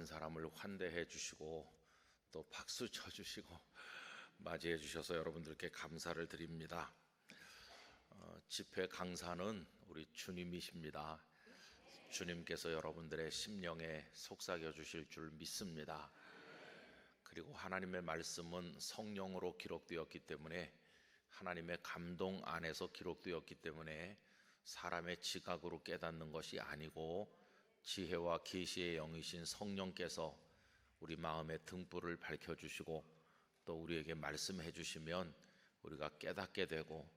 많은 사람을 환대해 주시고 또 박수 쳐 주시고 맞이해 주셔서 여러분들께 감사를 드립니다. 집회 강사는 우리 주님이십니다. 주님께서 여러분들의 심령에 속삭여 주실 줄 믿습니다. 그리고 하나님의 말씀은 성령으로 기록되었기 때문에, 하나님의 감동 안에서 기록되었기 때문에 사람의 지각으로 깨닫는 것이 아니고 지혜와 계시의 영이신 성령께서 우리 마음의 등불을 밝혀주시고 또 우리에게 말씀해 주시면 우리가 깨닫게 되고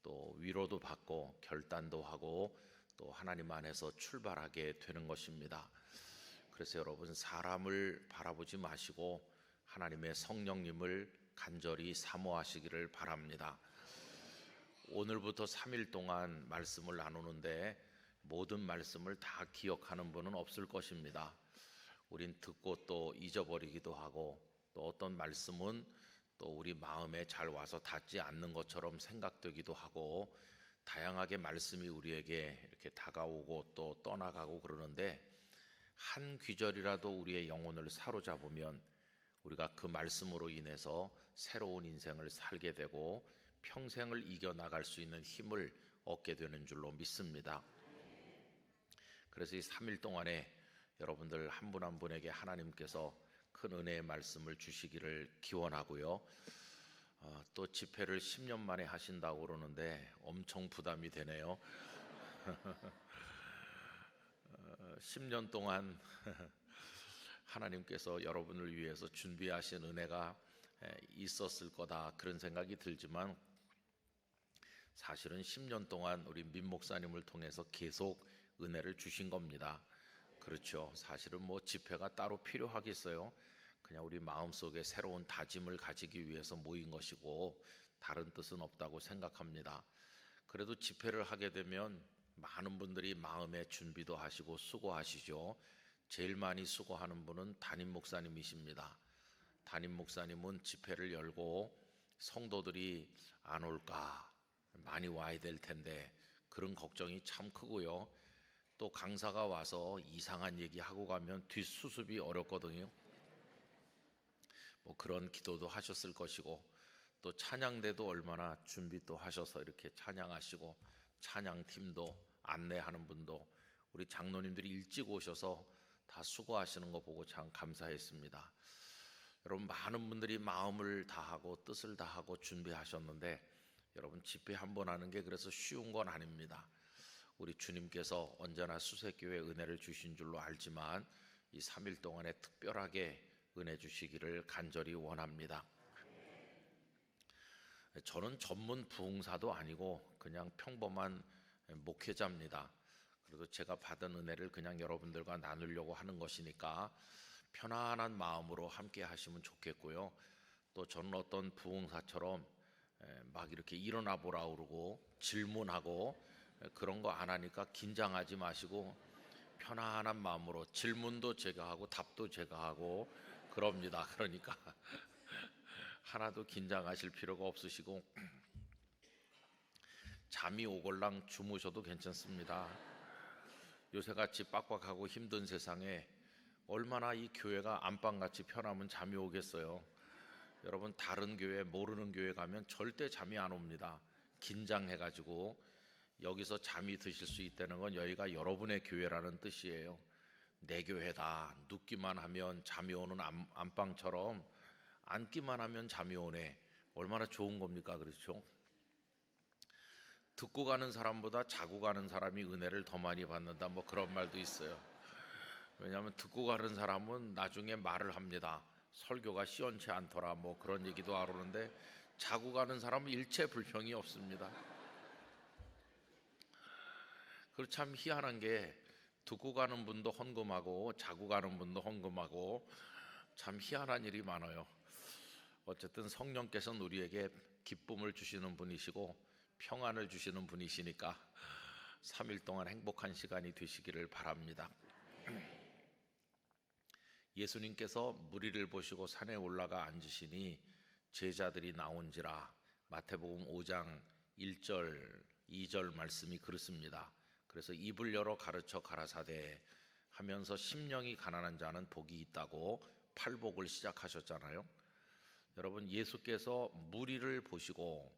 또 위로도 받고 결단도 하고 또 하나님 안에서 출발하게 되는 것입니다. 그래서 여러분, 사람을 바라보지 마시고 하나님의 성령님을 간절히 사모하시기를 바랍니다. 오늘부터 3일 동안 말씀을 나누는데 모든 말씀을 다 기억하는 분은 없을 것입니다. 우린 듣고 또 잊어버리기도 하고 또 어떤 말씀은 또 우리 마음에 잘 와서 닿지 않는 것처럼 생각되기도 하고, 다양하게 말씀이 우리에게 이렇게 다가오고 또 떠나가고 그러는데, 한 귀절이라도 우리의 영혼을 사로잡으면 우리가 그 말씀으로 인해서 새로운 인생을 살게 되고 평생을 이겨나갈 수 있는 힘을 얻게 되는 줄로 믿습니다. 그래서 이 3일 동안에 여러분들 한 분 한 분에게 하나님께서 큰 은혜의 말씀을 주시기를 기원하고요. 또 집회를 10년 만에 하신다고 그러는데 엄청 부담이 되네요. 10년 동안 하나님께서 여러분을 위해서 준비하신 은혜가 있었을 거다, 그런 생각이 들지만 사실은 10년 동안 우리 민 목사님을 통해서 계속 은혜를 주신 겁니다. 그렇죠. 사실은 뭐 집회가 따로 필요하겠어요. 그냥 우리 마음속에 새로운 다짐을 가지기 위해서 모인 것이고 다른 뜻은 없다고 생각합니다. 그래도 집회를 하게 되면 많은 분들이 마음의 준비도 하시고 수고하시죠. 제일 많이 수고하는 분은 담임 목사님이십니다. 담임 목사님은 집회를 열고 성도들이 안 올까, 많이 와야 될 텐데 그런 걱정이 참 크고요. 또 강사가 와서 이상한 얘기하고 가면 뒷수습이 어렵거든요. 뭐 그런 기도도 하셨을 것이고, 또 찬양대도 얼마나 준비 또 하셔서 이렇게 찬양하시고, 찬양팀도 안내하는 분도 우리 장로님들이 일찍 오셔서 다 수고하시는 거 보고 참 감사했습니다. 여러분, 많은 분들이 마음을 다하고 뜻을 다하고 준비하셨는데, 여러분, 집회 한 번 하는 게 그래서 쉬운 건 아닙니다. 우리 주님께서 언제나 수색교회에 은혜를 주신 줄로 알지만 이 3일 동안에 특별하게 은혜 주시기를 간절히 원합니다. 저는 전문 부흥사도 아니고 그냥 평범한 목회자입니다. 그래도 제가 받은 은혜를 그냥 여러분들과 나누려고 하는 것이니까 편안한 마음으로 함께 하시면 좋겠고요. 또 저는 어떤 부흥사처럼 막 이렇게 일어나 보라 그러고 질문하고 그런 거 안 하니까 긴장하지 마시고 편안한 마음으로 질문도 제가 하고 답도 제가 하고 그럽니다. 그러니까 하나도 긴장하실 필요가 없으시고 잠이 오골랑 주무셔도 괜찮습니다. 요새같이 빡빡하고 힘든 세상에 얼마나 이 교회가 안방같이 편하면 잠이 오겠어요. 여러분, 다른 교회, 모르는 교회 가면 절대 잠이 안 옵니다. 긴장해가지고. 여기서 잠이 드실 수 있다는 건 여기가 여러분의 교회라는 뜻이에요. 내 교회다, 눕기만 하면 잠이 오는 안방처럼 앉기만 하면 잠이 오네. 얼마나 좋은 겁니까? 그렇죠? 듣고 가는 사람보다 자고 가는 사람이 은혜를 더 많이 받는다, 뭐 그런 말도 있어요. 왜냐하면 듣고 가는 사람은 나중에 말을 합니다. 설교가 시원치 않더라, 뭐 그런 얘기도 하는데, 자고 가는 사람은 일체 불평이 없습니다. 그리고 참 희한한 게, 듣고 가는 분도 헌금하고 자고 가는 분도 헌금하고 참 희한한 일이 많아요. 어쨌든 성령께서는 우리에게 기쁨을 주시는 분이시고 평안을 주시는 분이시니까 3일 동안 행복한 시간이 되시기를 바랍니다. 예수님께서 무리를 보시고 산에 올라가 앉으시니 제자들이 나온지라, 마태복음 5장 1절 2절 말씀이 그렇습니다. 그래서 입을 열어 가르쳐 가라사대 하면서 심령이 가난한 자는 복이 있다고 팔복을 시작하셨잖아요. 여러분, 예수께서 무리를 보시고,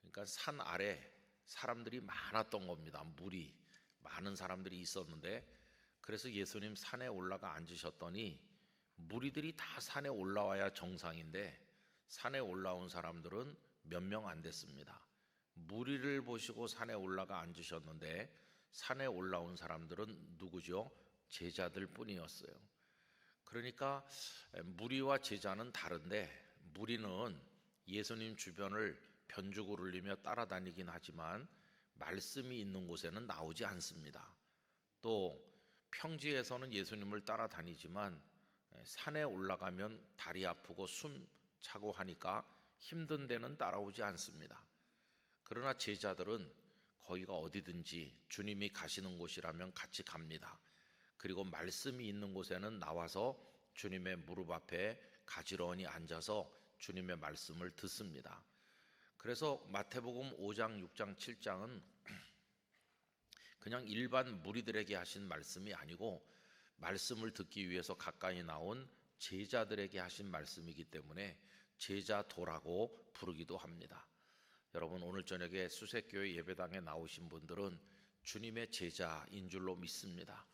그러니까 산 아래 사람들이 많았던 겁니다. 무리, 많은 사람들이 있었는데, 그래서 예수님 산에 올라가 앉으셨더니 무리들이 다 산에 올라와야 정상인데 산에 올라온 사람들은 몇 명 안 됐습니다. 무리를 보시고 산에 올라가 앉으셨는데 산에 올라온 사람들은 누구죠? 제자들 뿐이었어요. 그러니까 무리와 제자는 다른데, 무리는 예수님 주변을 변죽을 울리며 따라다니긴 하지만 말씀이 있는 곳에는 나오지 않습니다. 또 평지에서는 예수님을 따라다니지만 산에 올라가면 다리 아프고 숨 차고 하니까 힘든 데는 따라오지 않습니다. 그러나 제자들은 거기가 어디든지 주님이 가시는 곳이라면 같이 갑니다. 그리고 말씀이 있는 곳에는 나와서 주님의 무릎 앞에 가지런히 앉아서 주님의 말씀을 듣습니다. 그래서 마태복음 5장, 6장, 7장은 그냥 일반 무리들에게 하신 말씀이 아니고 말씀을 듣기 위해서 가까이 나온 제자들에게 하신 말씀이기 때문에 제자도라고 부르기도 합니다. 여러분, 오늘 저녁에 수색교회 예배당에 나오신 분들은 주님의 제자인 줄로 믿습니다.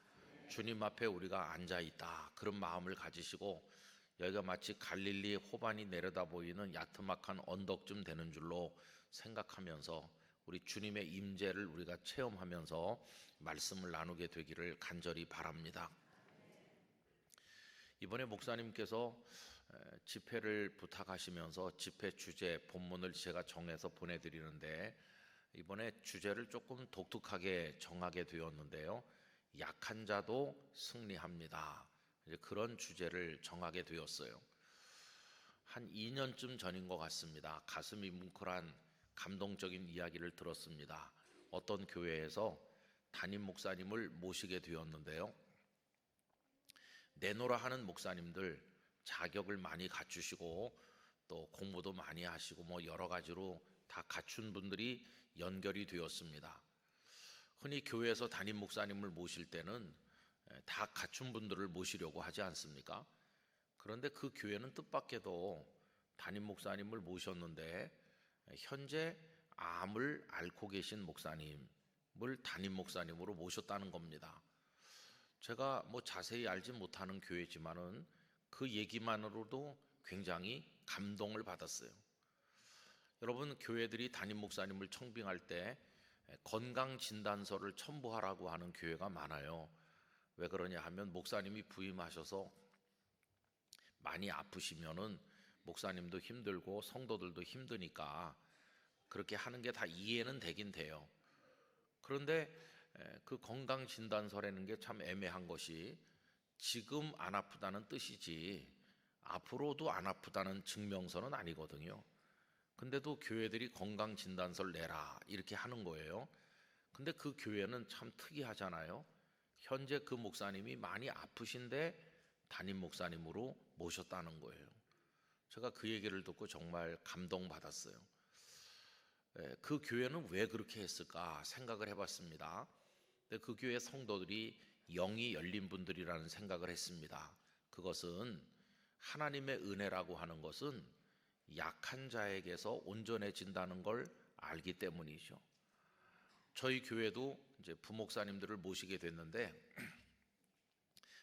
주님 앞에 우리가 앉아 있다, 그런 마음을 가지시고 여기가 마치 갈릴리 호반이 내려다 보이는 야트막한 언덕쯤 되는 줄로 생각하면서 우리 주님의 임재를 우리가 체험하면서 말씀을 나누게 되기를 간절히 바랍니다. 이번에 목사님께서 집회를 부탁하시면서 집회 주제 본문을 제가 정해서 보내드리는데, 이번에 주제를 조금 독특하게 정하게 되었는데요. 약한 자도 승리합니다. 이제 그런 주제를 정하게 되었어요. 한 2년쯤 전인 것 같습니다. 가슴이 뭉클한 감동적인 이야기를 들었습니다. 어떤 교회에서 담임 목사님을 모시게 되었는데요. 내노라 하는 목사님들 자격을 많이 갖추시고 또 공부도 많이 하시고 뭐 여러 가지로 다 갖춘 분들이 연결이 되었습니다. 흔히 교회에서 담임 목사님을 모실 때는 다 갖춘 분들을 모시려고 하지 않습니까? 그런데 그 교회는 뜻밖에도 담임 목사님을 모셨는데 현재 암을 앓고 계신 목사님을 담임 목사님으로 모셨다는 겁니다. 제가 뭐 자세히 알지 못하는 교회지만은 그 얘기만으로도 굉장히 감동을 받았어요. 여러분, 교회들이 담임 목사님을 청빙할 때 건강 진단서를 첨부하라고 하는 교회가 많아요. 왜 그러냐 하면 목사님이 부임하셔서 많이 아프시면은 목사님도 힘들고 성도들도 힘드니까 그렇게 하는 게 다 이해는 되긴 돼요. 그런데 그 건강 진단서라는 게 참 애매한 것이 지금 안 아프다는 뜻이지 앞으로도 안 아프다는 증명서는 아니거든요. 근데도 교회들이 건강 진단서를 내라 이렇게 하는 거예요. 근데 그 교회는 참 특이하잖아요. 현재 그 목사님이 많이 아프신데 담임 목사님으로 모셨다는 거예요. 제가 그 얘기를 듣고 정말 감동받았어요. 그 교회는 왜 그렇게 했을까 생각을 해봤습니다. 근데 그 교회 성도들이 영이 열린 분들이라는 생각을 했습니다. 그것은 하나님의 은혜라고 하는 것은 약한 자에게서 온전해진다는 걸 알기 때문이죠. 저희 교회도 이제 부목사님들을 모시게 됐는데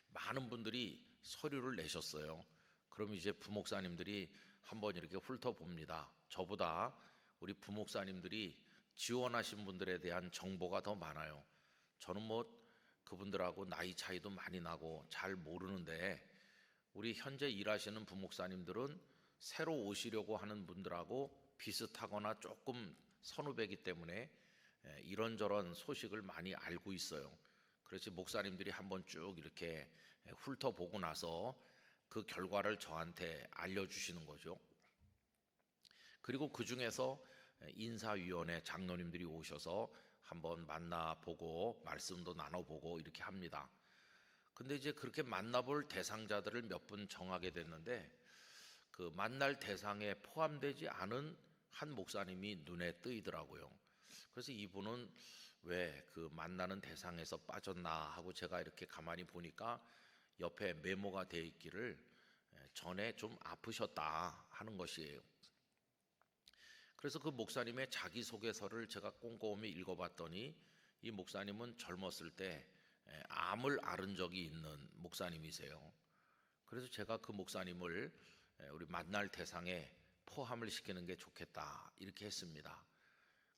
많은 분들이 서류를 내셨어요. 그럼 이제 부목사님들이 한번 이렇게 훑어봅니다. 저보다 우리 부목사님들이 지원하신 분들에 대한 정보가 더 많아요. 저는 뭐 그분들하고 나이 차이도 많이 나고 잘 모르는데 우리 현재 일하시는 부목사님들은 새로 오시려고 하는 분들하고 비슷하거나 조금 선후배이기 때문에 이런저런 소식을 많이 알고 있어요. 그래서 목사님들이 한번 쭉 이렇게 훑어보고 나서 그 결과를 저한테 알려주시는 거죠. 그리고 그 중에서 인사위원회 장로님들이 오셔서 한번 만나보고 말씀도 나눠보고 이렇게 합니다. 근데 이제 그렇게 만나볼 대상자들을 몇 분 정하게 됐는데 그 만날 대상에 포함되지 않은 한 목사님이 눈에 뜨이더라고요. 그래서 이분은 왜 그 만나는 대상에서 빠졌나 하고 제가 이렇게 가만히 보니까 옆에 메모가 돼 있기를 전에 좀 아프셨다 하는 것이에요. 그래서 그 목사님의 자기소개서를 제가 꼼꼼히 읽어봤더니 이 목사님은 젊었을 때 암을 앓은 적이 있는 목사님이세요. 그래서 제가 그 목사님을 우리 만날 대상에 포함을 시키는 게 좋겠다 이렇게 했습니다.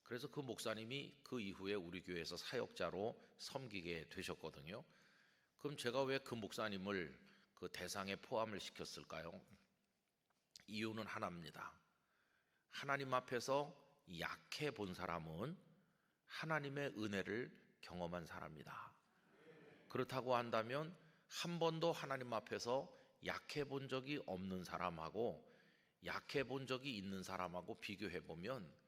그래서 그 목사님이 그 이후에 우리 교회에서 사역자로 섬기게 되셨거든요. 그럼 제가 왜 그 목사님을 그 대상에 포함을 시켰을까요? 이유는 하나입니다. 하나님 앞에서 약해 본 사람은 하나님의 은혜를 경험한 사람이다. 그렇다고 한다면 한 번도 하나님 앞에서 약해 본 적이 없는 사람하고 약해 본 적이 있는 사람하고 비교해 보면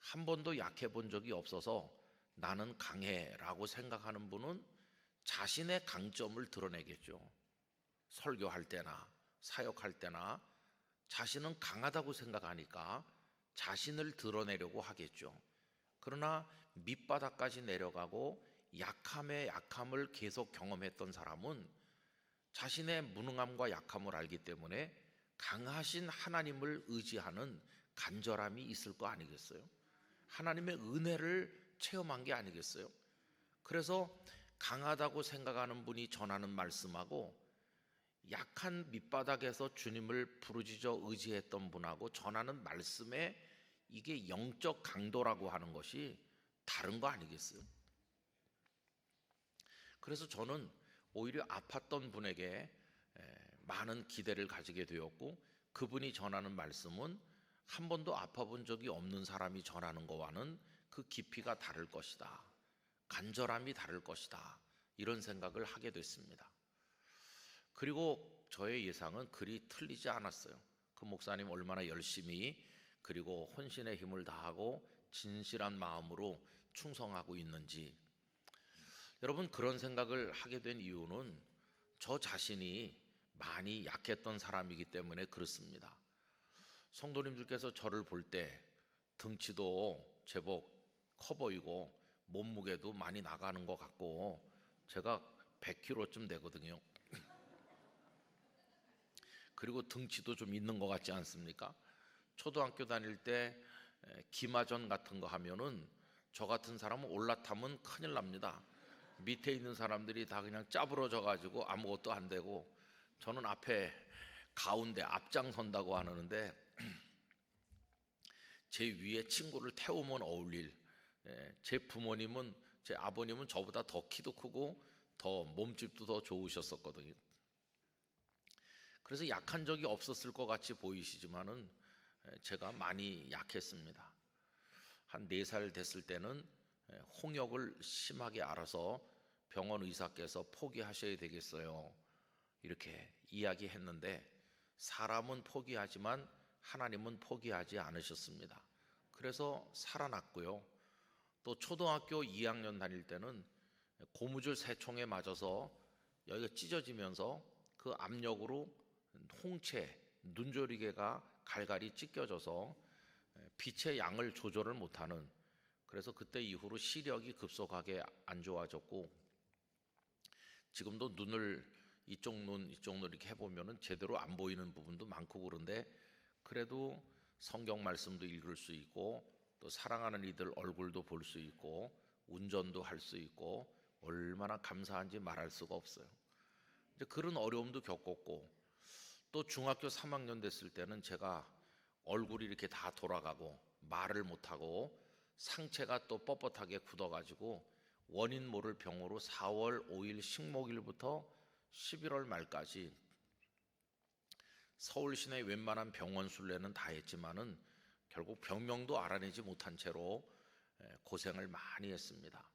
한 번도 약해 본 적이 없어서 나는 강해라고 생각하는 분은 자신의 강점을 드러내겠죠. 설교할 때나 사역할 때나 자신은 강하다고 생각하니까 자신을 드러내려고 하겠죠. 그러나 밑바닥까지 내려가고 약함의 약함을 계속 경험했던 사람은 자신의 무능함과 약함을 알기 때문에 강하신 하나님을 의지하는 간절함이 있을 거 아니겠어요? 하나님의 은혜를 체험한 게 아니겠어요? 그래서 강하다고 생각하는 분이 전하는 말씀하고 약한 밑바닥에서 주님을 부르짖어 의지했던 분하고 전하는 말씀에 이게 영적 강도라고 하는 것이 다른 거 아니겠어요? 그래서 저는 오히려 아팠던 분에게 많은 기대를 가지게 되었고 그분이 전하는 말씀은 한 번도 아파본 적이 없는 사람이 전하는 것과는 그 깊이가 다를 것이다. 간절함이 다를 것이다. 이런 생각을 하게 됐습니다. 그리고 저의 예상은 그리 틀리지 않았어요. 그 목사님 얼마나 열심히 그리고 혼신의 힘을 다하고 진실한 마음으로 충성하고 있는지. 여러분, 그런 생각을 하게 된 이유는 저 자신이 많이 약했던 사람이기 때문에 그렇습니다. 성도님들께서 저를 볼 때 등치도 제법 커 보이고 몸무게도 많이 나가는 것 같고 제가 100kg쯤 되거든요. 그리고 등치도 좀 있는 것 같지 않습니까? 초등학교 다닐 때 기마전 같은 거 하면은 저 같은 사람은 올라타면 큰일 납니다. 밑에 있는 사람들이 다 그냥 짜부러져 가지고 아무것도 안 되고 저는 앞에 가운데 앞장선다고 하는데 제 위에 친구를 태우면 어울릴 제 부모님은 제 아버님은 저보다 더 키도 크고 더 몸집도 더 좋으셨었거든요. 그래서 약한 적이 없었을 것 같이 보이시지만은 제가 많이 약했습니다. 한 4살 됐을 때는 홍역을 심하게 앓아서 병원 의사께서 포기하셔야 되겠어요. 이렇게 이야기했는데 사람은 포기하지만 하나님은 포기하지 않으셨습니다. 그래서 살아났고요. 또 초등학교 2학년 다닐 때는 고무줄 3총에 맞아서 여기가 찢어지면서 그 압력으로 홍채, 눈조리개가 갈갈이 찢겨져서 빛의 양을 조절을 못하는, 그래서 그때 이후로 시력이 급속하게 안 좋아졌고 지금도 눈을 이쪽 눈 이렇게 해보면은 제대로 안 보이는 부분도 많고 그런데 그래도 성경 말씀도 읽을 수 있고 또 사랑하는 이들 얼굴도 볼 수 있고 운전도 할 수 있고 얼마나 감사한지 말할 수가 없어요. 이제 그런 어려움도 겪었고 또 중학교 3학년 됐을 때는 제가 얼굴이 이렇게 다 돌아가고 말을 못하고 상체가 또 뻣뻣하게 굳어가지고 원인 모를 병으로 4월 5일 식목일부터 11월 말까지 서울 시내 웬만한 병원 순례는 다 했지만은 결국 병명도 알아내지 못한 채로 고생을 많이 했습니다.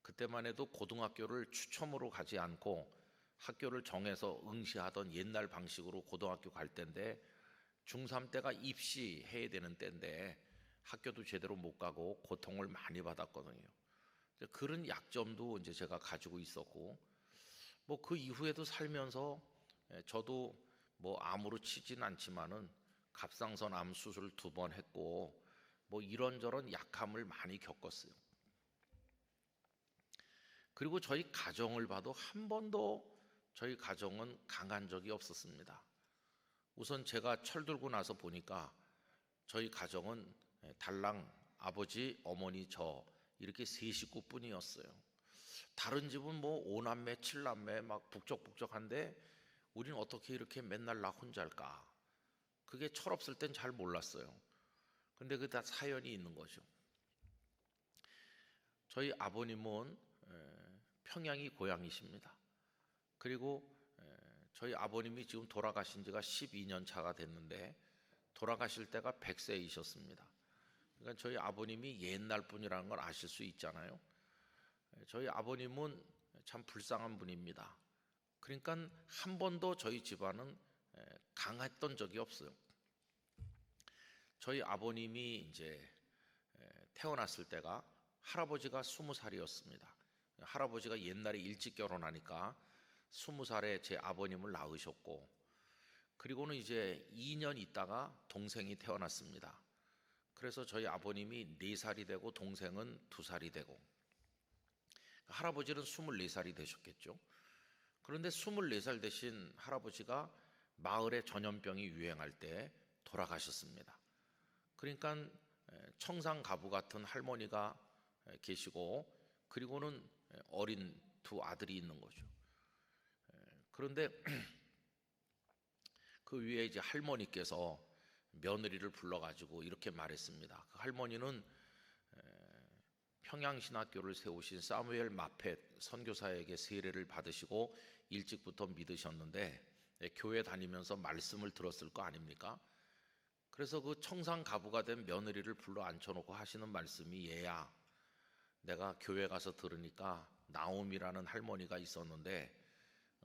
그때만 해도 고등학교를 추첨으로 가지 않고 학교를 정해서 응시하던 옛날 방식으로 고등학교 갈 때인데 중3 때가 입시해야 되는 때인데 학교도 제대로 못 가고 고통을 많이 받았거든요. 그런 약점도 이제 제가 가지고 있었고 뭐 그 이후에도 살면서 저도 뭐 암으로 치진 않지만은 갑상선 암 수술 2번 했고 뭐 이런저런 약함을 많이 겪었어요. 그리고 저희 가정을 봐도 한 번도 저희 가정은 강한 적이 없었습니다. 우선 제가 철들고 나서 보니까 저희 가정은 달랑 아버지, 어머니, 저 이렇게 세 식구뿐이었어요. 다른 집은 뭐 오남매, 칠남매 막 북적북적한데 우리는 어떻게 이렇게 맨날 나 혼자일까? 그게 철없을 땐 잘 몰랐어요. 근데 그 다 사연이 있는 거죠. 저희 아버님은 평양이 고향이십니다. 그리고 저희 아버님이 지금 돌아가신 지가 12년 차가 됐는데 돌아가실 때가 100세이셨습니다. 그러니까 저희 아버님이 옛날 분이라는 걸 아실 수 있잖아요. 저희 아버님은 참 불쌍한 분입니다. 그러니까 한 번도 저희 집안은 강했던 적이 없어요. 저희 아버님이 이제 태어났을 때가 할아버지가 20살이었습니다. 할아버지가 옛날에 일찍 결혼하니까 20살에 제 아버님을 낳으셨고, 그리고는 이제 2년 있다가 동생이 태어났습니다. 그래서 저희 아버님이 4살이 되고 동생은 2살이 되고, 할아버지는 24살이 되셨겠죠. 그런데 24살 되신 할아버지가 마을에 전염병이 유행할 때 돌아가셨습니다. 그러니까 청상가부 같은 할머니가 계시고, 그리고는 어린 2 아들이 있는 거죠. 그런데 그 위에 이제 할머니께서 며느리를 불러가지고 이렇게 말했습니다. 그 할머니는 평양신학교를 세우신 사무엘 마펫 선교사에게 세례를 받으시고 일찍부터 믿으셨는데 교회 다니면서 말씀을 들었을 거 아닙니까? 그래서 그 청상가부가 된 며느리를 불러 앉혀놓고 하시는 말씀이, 얘야, 내가 교회 가서 들으니까 나옴이라는 할머니가 있었는데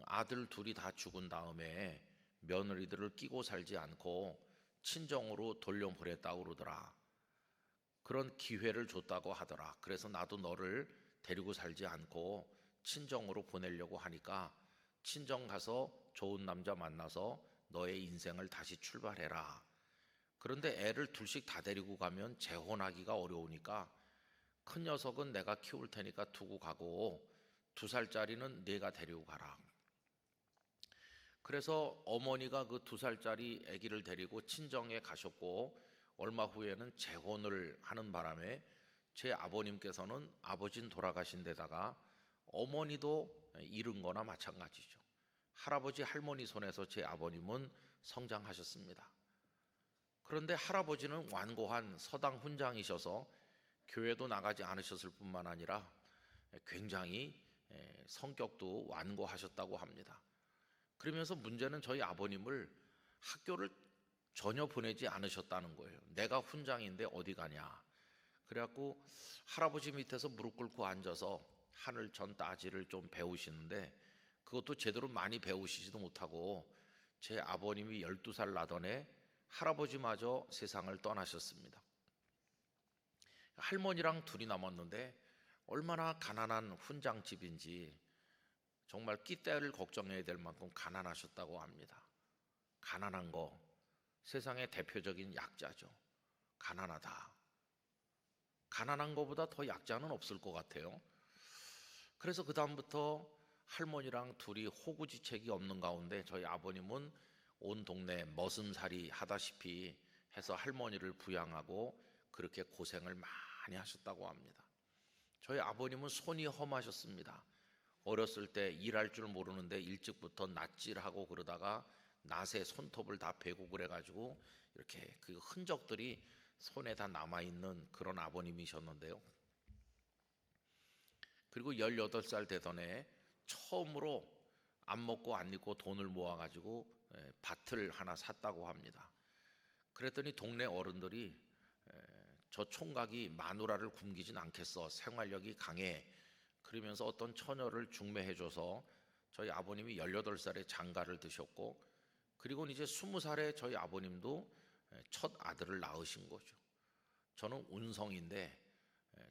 아들 2이 다 죽은 다음에 며느리들을 끼고 살지 않고 친정으로 돌려보냈다고 그러더라. 그런 기회를 줬다고 하더라. 그래서 나도 너를 데리고 살지 않고 친정으로 보내려고 하니까 친정 가서 좋은 남자 만나서 너의 인생을 다시 출발해라. 그런데 애를 2씩 다 데리고 가면 재혼하기가 어려우니까 큰 녀석은 내가 키울 테니까 두고 가고 2살짜리는 네가 데리고 가라. 그래서 어머니가 그 2살짜리 아기를 데리고 친정에 가셨고, 얼마 후에는 재혼을 하는 바람에 제 아버님께서는 아버지는 돌아가신 데다가 어머니도 잃은 거나 마찬가지죠. 할아버지 할머니 손에서 제 아버님은 성장하셨습니다. 그런데 할아버지는 완고한 서당 훈장이셔서 교회도 나가지 않으셨을 뿐만 아니라 굉장히 성격도 완고하셨다고 합니다. 그러면서 문제는 저희 아버님을 학교를 전혀 보내지 않으셨다는 거예요. 내가 훈장인데 어디 가냐. 그래갖고 할아버지 밑에서 무릎 꿇고 앉아서 하늘 전 따지를 좀 배우시는데 그것도 제대로 많이 배우시지도 못하고 제 아버님이 12살 나던 해 할아버지마저 세상을 떠나셨습니다. 할머니랑 2이 남았는데 얼마나 가난한 훈장집인지 정말 끼때를 걱정해야 될 만큼 가난하셨다고 합니다. 가난한 거 세상의 대표적인 약자죠. 가난하다. 가난한 것보다 더 약자는 없을 것 같아요. 그래서 그 다음부터 할머니랑 2이 호구지책이 없는 가운데 저희 아버님은 온 동네 머슴살이 하다시피 해서 할머니를 부양하고 그렇게 고생을 많이 하셨다고 합니다. 저희 아버님은 손이 험하셨습니다. 어렸을 때 일할 줄 모르는데 일찍부터 낫질하고 그러다가 낫에 손톱을 다 베고 그래가지고 이렇게 그 흔적들이 손에 다 남아있는 그런 아버님이셨는데요. 그리고 18살 되던 해 처음으로 안 먹고 안 입고 돈을 모아가지고 밭을 하나 샀다고 합니다. 그랬더니 동네 어른들이 저 총각이 마누라를 굶기진 않겠어, 생활력이 강해, 그러면서 어떤 처녀를 중매해줘서 저희 아버님이 18살에 장가를 드셨고, 그리고 이제 20살에 저희 아버님도 첫 아들을 낳으신 거죠. 저는 운성인데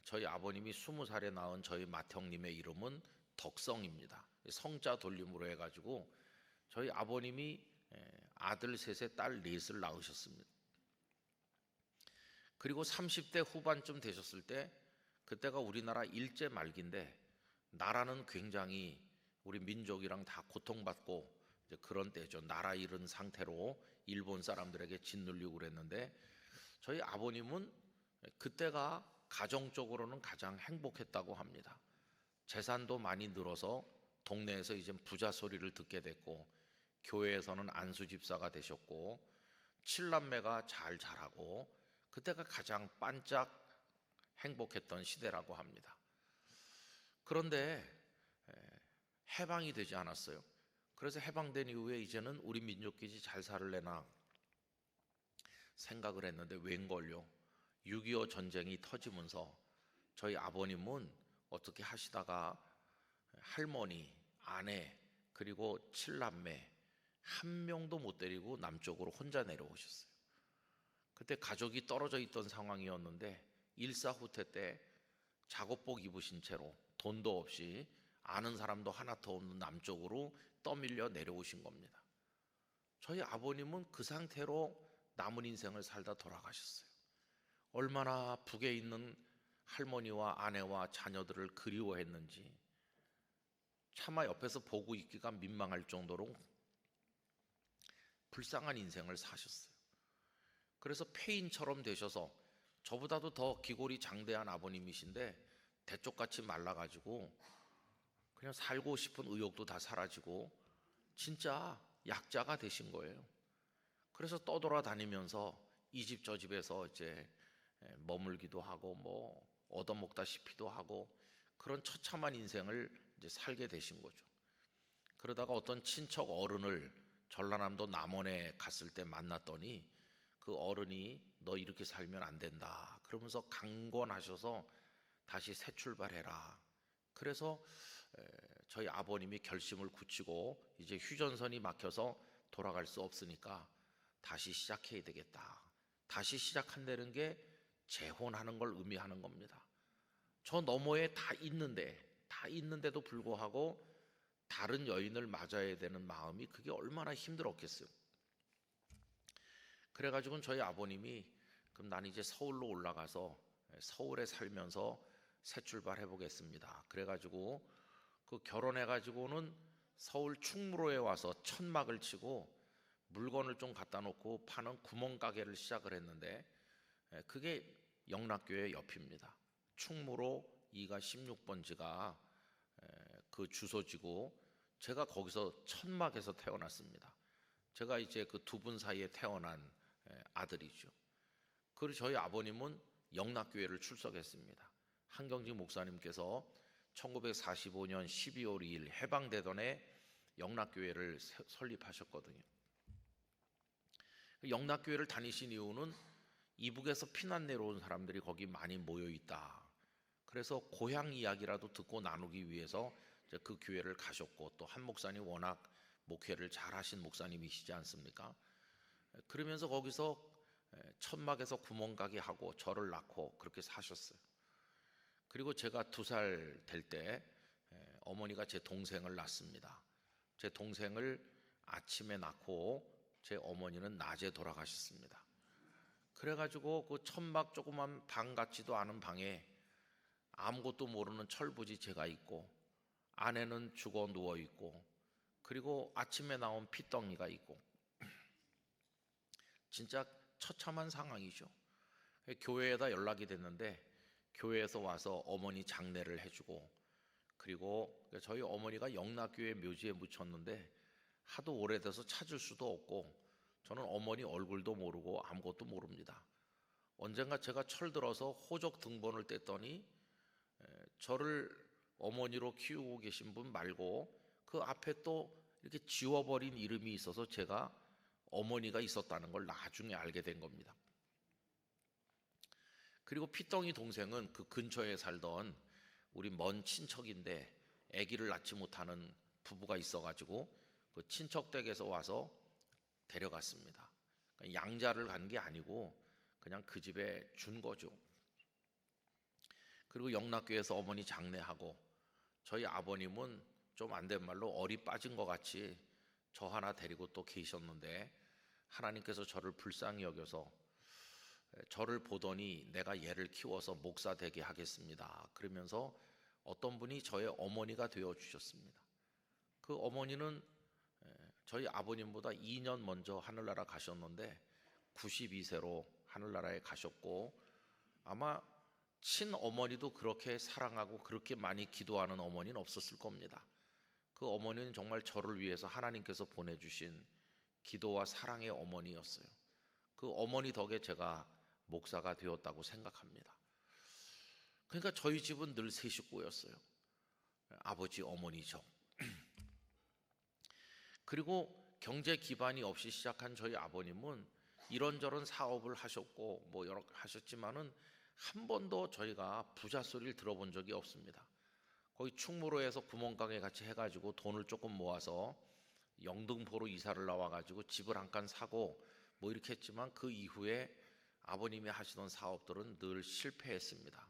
저희 아버님이 20살에 낳은 저희 맏형님의 이름은 덕성입니다. 성자 돌림으로 해가지고 저희 아버님이 아들 3에 딸 4을 낳으셨습니다. 그리고 30대 후반쯤 되셨을 때, 그때가 우리나라 일제 말기인데 나라는 굉장히 우리 민족이랑 다 고통받고 이제 그런 때죠. 나라 잃은 상태로 일본 사람들에게 짓눌리고 그랬는데 저희 아버님은 그때가 가정적으로는 가장 행복했다고 합니다. 재산도 많이 늘어서 동네에서 이제 부자 소리를 듣게 됐고 교회에서는 안수 집사가 되셨고 칠남매가 잘 자라고 그때가 가장 반짝 행복했던 시대라고 합니다. 그런데 해방이 되지 않았어요. 그래서 해방된 이후에 이제는 우리 민족끼리 잘 살래나 생각을 했는데 웬걸요. 6.25 전쟁이 터지면서 저희 아버님은 어떻게 하시다가 할머니, 아내, 그리고 칠남매 한 명도 못 데리고 남쪽으로 혼자 내려오셨어요. 그때 가족이 떨어져 있던 상황이었는데 일사후퇴 때 작업복 입으신 채로 돈도 없이 아는 사람도 하나 더 없는 남쪽으로 떠밀려 내려오신 겁니다. 저희 아버님은 그 상태로 남은 인생을 살다 돌아가셨어요. 얼마나 북에 있는 할머니와 아내와 자녀들을 그리워했는지 차마 옆에서 보고 있기가 민망할 정도로 불쌍한 인생을 사셨어요. 그래서 폐인처럼 되셔서 저보다도 더 기골이 장대한 아버님이신데 대쪽같이 말라가지고 그냥 살고 싶은 의욕도 다 사라지고 진짜 약자가 되신 거예요. 그래서 떠돌아다니면서 이 집 저 집에서 이제 머물기도 하고 뭐 얻어먹다시피도 하고 그런 처참한 인생을 이제 살게 되신 거죠. 그러다가 어떤 친척 어른을 전라남도 남원에 갔을 때 만났더니 그 어른이 너 이렇게 살면 안 된다 그러면서 강권하셔서 다시 새 출발해라. 그래서 저희 아버님이 결심을 굳히고 이제 휴전선이 막혀서 돌아갈 수 없으니까 다시 시작해야 되겠다. 다시 시작한다는 게 재혼하는 걸 의미하는 겁니다. 저 너머에 다 있는데도 불구하고 다른 여인을 맞아야 되는 마음이 그게 얼마나 힘들었겠어요. 그래가지고 저희 아버님이 그럼 난 이제 서울로 올라가서 서울에 살면서 새 출발해 보겠습니다. 그래가지고 그 결혼해가지고는 서울 충무로에 와서 천막을 치고 물건을 좀 갖다 놓고 파는 구멍가게를 시작을 했는데 그게 영락교회 옆입니다. 충무로 2가 16번지가 그 주소지고 제가 거기서 천막에서 태어났습니다. 제가 이제 그 두 분 사이에 태어난 아들이죠. 그리고 저희 아버님은 영락교회를 출석했습니다. 한경직 목사님께서 1945년 12월 2일 해방되던 해 영락교회를 설립하셨거든요. 영락교회를 다니신 이유는 이북에서 피난 내려온 사람들이 거기 많이 모여 있다. 그래서 고향 이야기라도 듣고 나누기 위해서 그 교회를 가셨고 또 한 목사님 워낙 목회를 잘하신 목사님이시지 않습니까? 그러면서 거기서 천막에서 구멍가게 하고 저를 낳고 그렇게 사셨어요. 그리고 제가 2살 될 때 어머니가 제 동생을 낳습니다. 제 동생을 아침에 낳고 제 어머니는 낮에 돌아가셨습니다. 그래가지고 그 천막 조그만 방 같지도 않은 방에 아무것도 모르는 철부지 제가 있고 아내는 죽어 누워 있고 그리고 아침에 나온 피덩이가 있고 진짜 처참한 상황이죠. 교회에다 연락이 됐는데 교회에서 와서 어머니 장례를 해주고 그리고 저희 어머니가 영락교회 묘지에 묻혔는데 하도 오래돼서 찾을 수도 없고 저는 어머니 얼굴도 모르고 아무것도 모릅니다. 언젠가 제가 철들어서 호적 등본을 뗐더니 저를 어머니로 키우고 계신 분 말고 그 앞에 또 이렇게 지워버린 이름이 있어서 제가 어머니가 있었다는 걸 나중에 알게 된 겁니다. 그리고 피덩이 동생은 그 근처에 살던 우리 먼 친척인데 아기를 낳지 못하는 부부가 있어가지고 그 친척 댁에서 와서 데려갔습니다. 양자를 간 게 아니고 그냥 그 집에 준 거죠. 그리고 영락교회에서 어머니 장례하고 저희 아버님은 좀 안 된 말로 어리 빠진 것 같이 저 하나 데리고 또 계셨는데 하나님께서 저를 불쌍히 여겨서 저를 보더니 내가 얘를 키워서 목사 되게 하겠습니다. 그러면서 어떤 분이 저의 어머니가 되어 주셨습니다. 그 어머니는 저희 아버님보다 2년 먼저 하늘나라 가셨는데 92세로 하늘나라에 가셨고, 아마 친어머니도 그렇게 사랑하고 그렇게 많이 기도하는 어머니는 없었을 겁니다. 그 어머니는 정말 저를 위해서 하나님께서 보내주신 기도와 사랑의 어머니였어요. 그 어머니 덕에 제가 목사가 되었다고 생각합니다. 그러니까 저희 집은 늘 세 식구였어요. 아버지, 어머니, 저. 그리고 경제 기반이 없이 시작한 저희 아버님은 이런저런 사업을 하셨고 뭐 여러 하셨지만은 한 번도 저희가 부자 소리를 들어본 적이 없습니다. 거기 충무로에서 구멍가게 같이 해가지고 돈을 조금 모아서 영등포로 이사를 나와가지고 집을 한 칸 사고 뭐 이렇게 했지만, 그 이후에 아버님이 하시던 사업들은 늘 실패했습니다.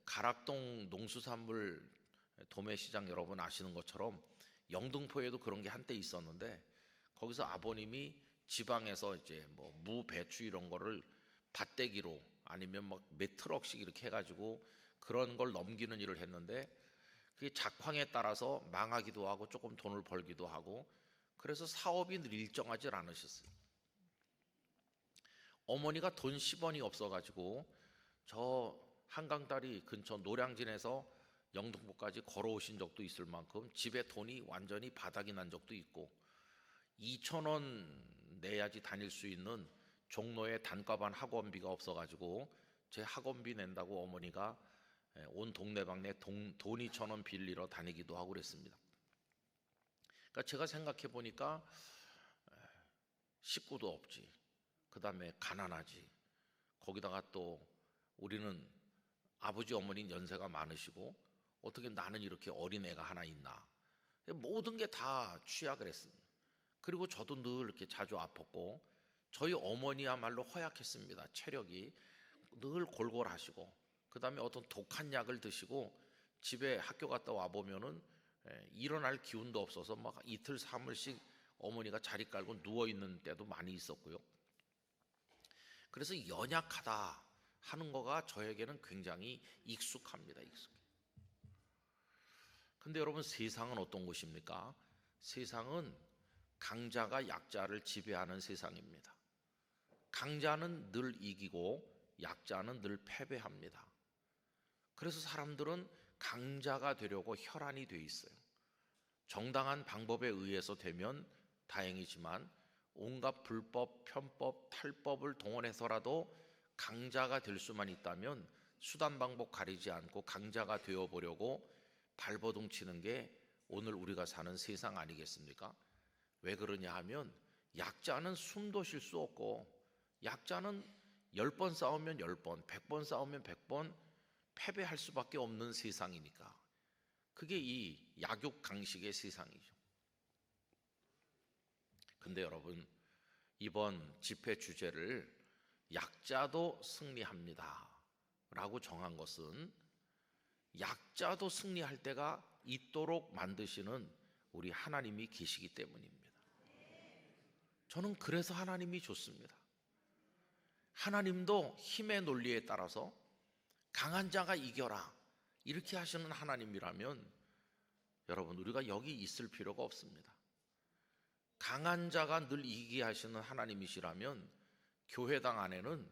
가락동 농수산물 도매시장 여러분 아시는 것처럼 영등포에도 그런 게 한때 있었는데, 거기서 아버님이 지방에서 이제 뭐 무, 배추 이런 거를 밭대기로 아니면 막 몇 트럭씩 이렇게 해가지고 그런 걸 넘기는 일을 했는데, 그게 작황에 따라서 망하기도 하고 조금 돈을 벌기도 하고, 그래서 사업이 늘 일정하지 않으셨어요. 어머니가 돈 10원이 없어가지고 저 한강다리 근처 노량진에서 영등포까지 걸어오신 적도 있을 만큼 집에 돈이 완전히 바닥이 난 적도 있고, 2,000원 내야지 다닐 수 있는 종로에 단과반 학원비가 없어가지고 제 학원비 낸다고 어머니가 온 동네방네 돈 2,000원 빌리러 다니기도 하고 그랬습니다. 그러니까 제가 생각해 보니까 식구도 없지, 그 다음에 가난하지, 거기다가 또 우리는 아버지 어머니 연세가 많으시고 어떻게 나는 이렇게 어린애가 하나 있나, 모든 게 다 취약을 했습니다. 그리고 저도 늘 이렇게 자주 아팠고, 저희 어머니야말로 허약했습니다. 체력이 늘 골골하시고, 그 다음에 어떤 독한 약을 드시고 집에 학교 갔다 와 보면은 일어날 기운도 없어서 막 이틀 3일씩 어머니가 자리 깔고 누워 있는 때도 많이 있었고요. 그래서 연약하다 하는 거가 저에게는 굉장히 익숙합니다. 근데 여러분, 세상은 어떤 곳입니까? 세상은 강자가 약자를 지배하는 세상입니다. 강자는 늘 이기고 약자는 늘 패배합니다. 그래서 사람들은 강자가 되려고 혈안이 돼 있어요. 정당한 방법에 의해서 되면 다행이지만 온갖 불법, 편법, 탈법을 동원해서라도 강자가 될 수만 있다면 수단 방법 가리지 않고 강자가 되어보려고 발버둥 치는 게 오늘 우리가 사는 세상 아니겠습니까? 왜 그러냐 하면, 약자는 숨도 쉴 수 없고, 약자는 10번 싸우면 10번, 100번 싸우면 100번 패배할 수밖에 없는 세상이니까. 그게 이 약육강식의 세상이죠. 근데 여러분, 이번 집회 주제를 약자도 승리합니다 라고 정한 것은 약자도 승리할 때가 있도록 만드시는 우리 하나님이 계시기 때문입니다. 저는 그래서 하나님이 좋습니다. 하나님도 힘의 논리에 따라서 강한 자가 이겨라 이렇게 하시는 하나님이라면 여러분, 우리가 여기 있을 필요가 없습니다. 강한 자가 늘 이기게 하시는 하나님이시라면 교회당 안에는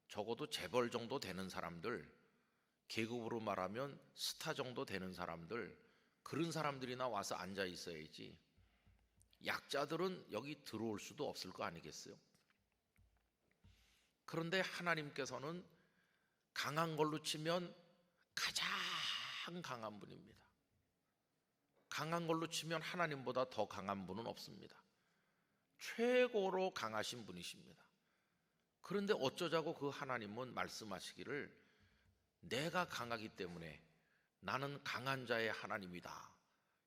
적어도 재벌 정도 되는 사람들, 계급으로 말하면 스타 정도 되는 사람들, 그런 사람들이나 와서 앉아 있어야지, 약자들은 여기 들어올 수도 없을 거 아니겠어요? 그런데 하나님께서는 강한 걸로 치면 가장 강한 분입니다. 강한 걸로 치면 하나님보다 더 강한 분은 없습니다. 최고로 강하신 분이십니다. 그런데 어쩌자고 그 하나님은 말씀하시기를 내가 강하기 때문에 나는 강한 자의 하나님이다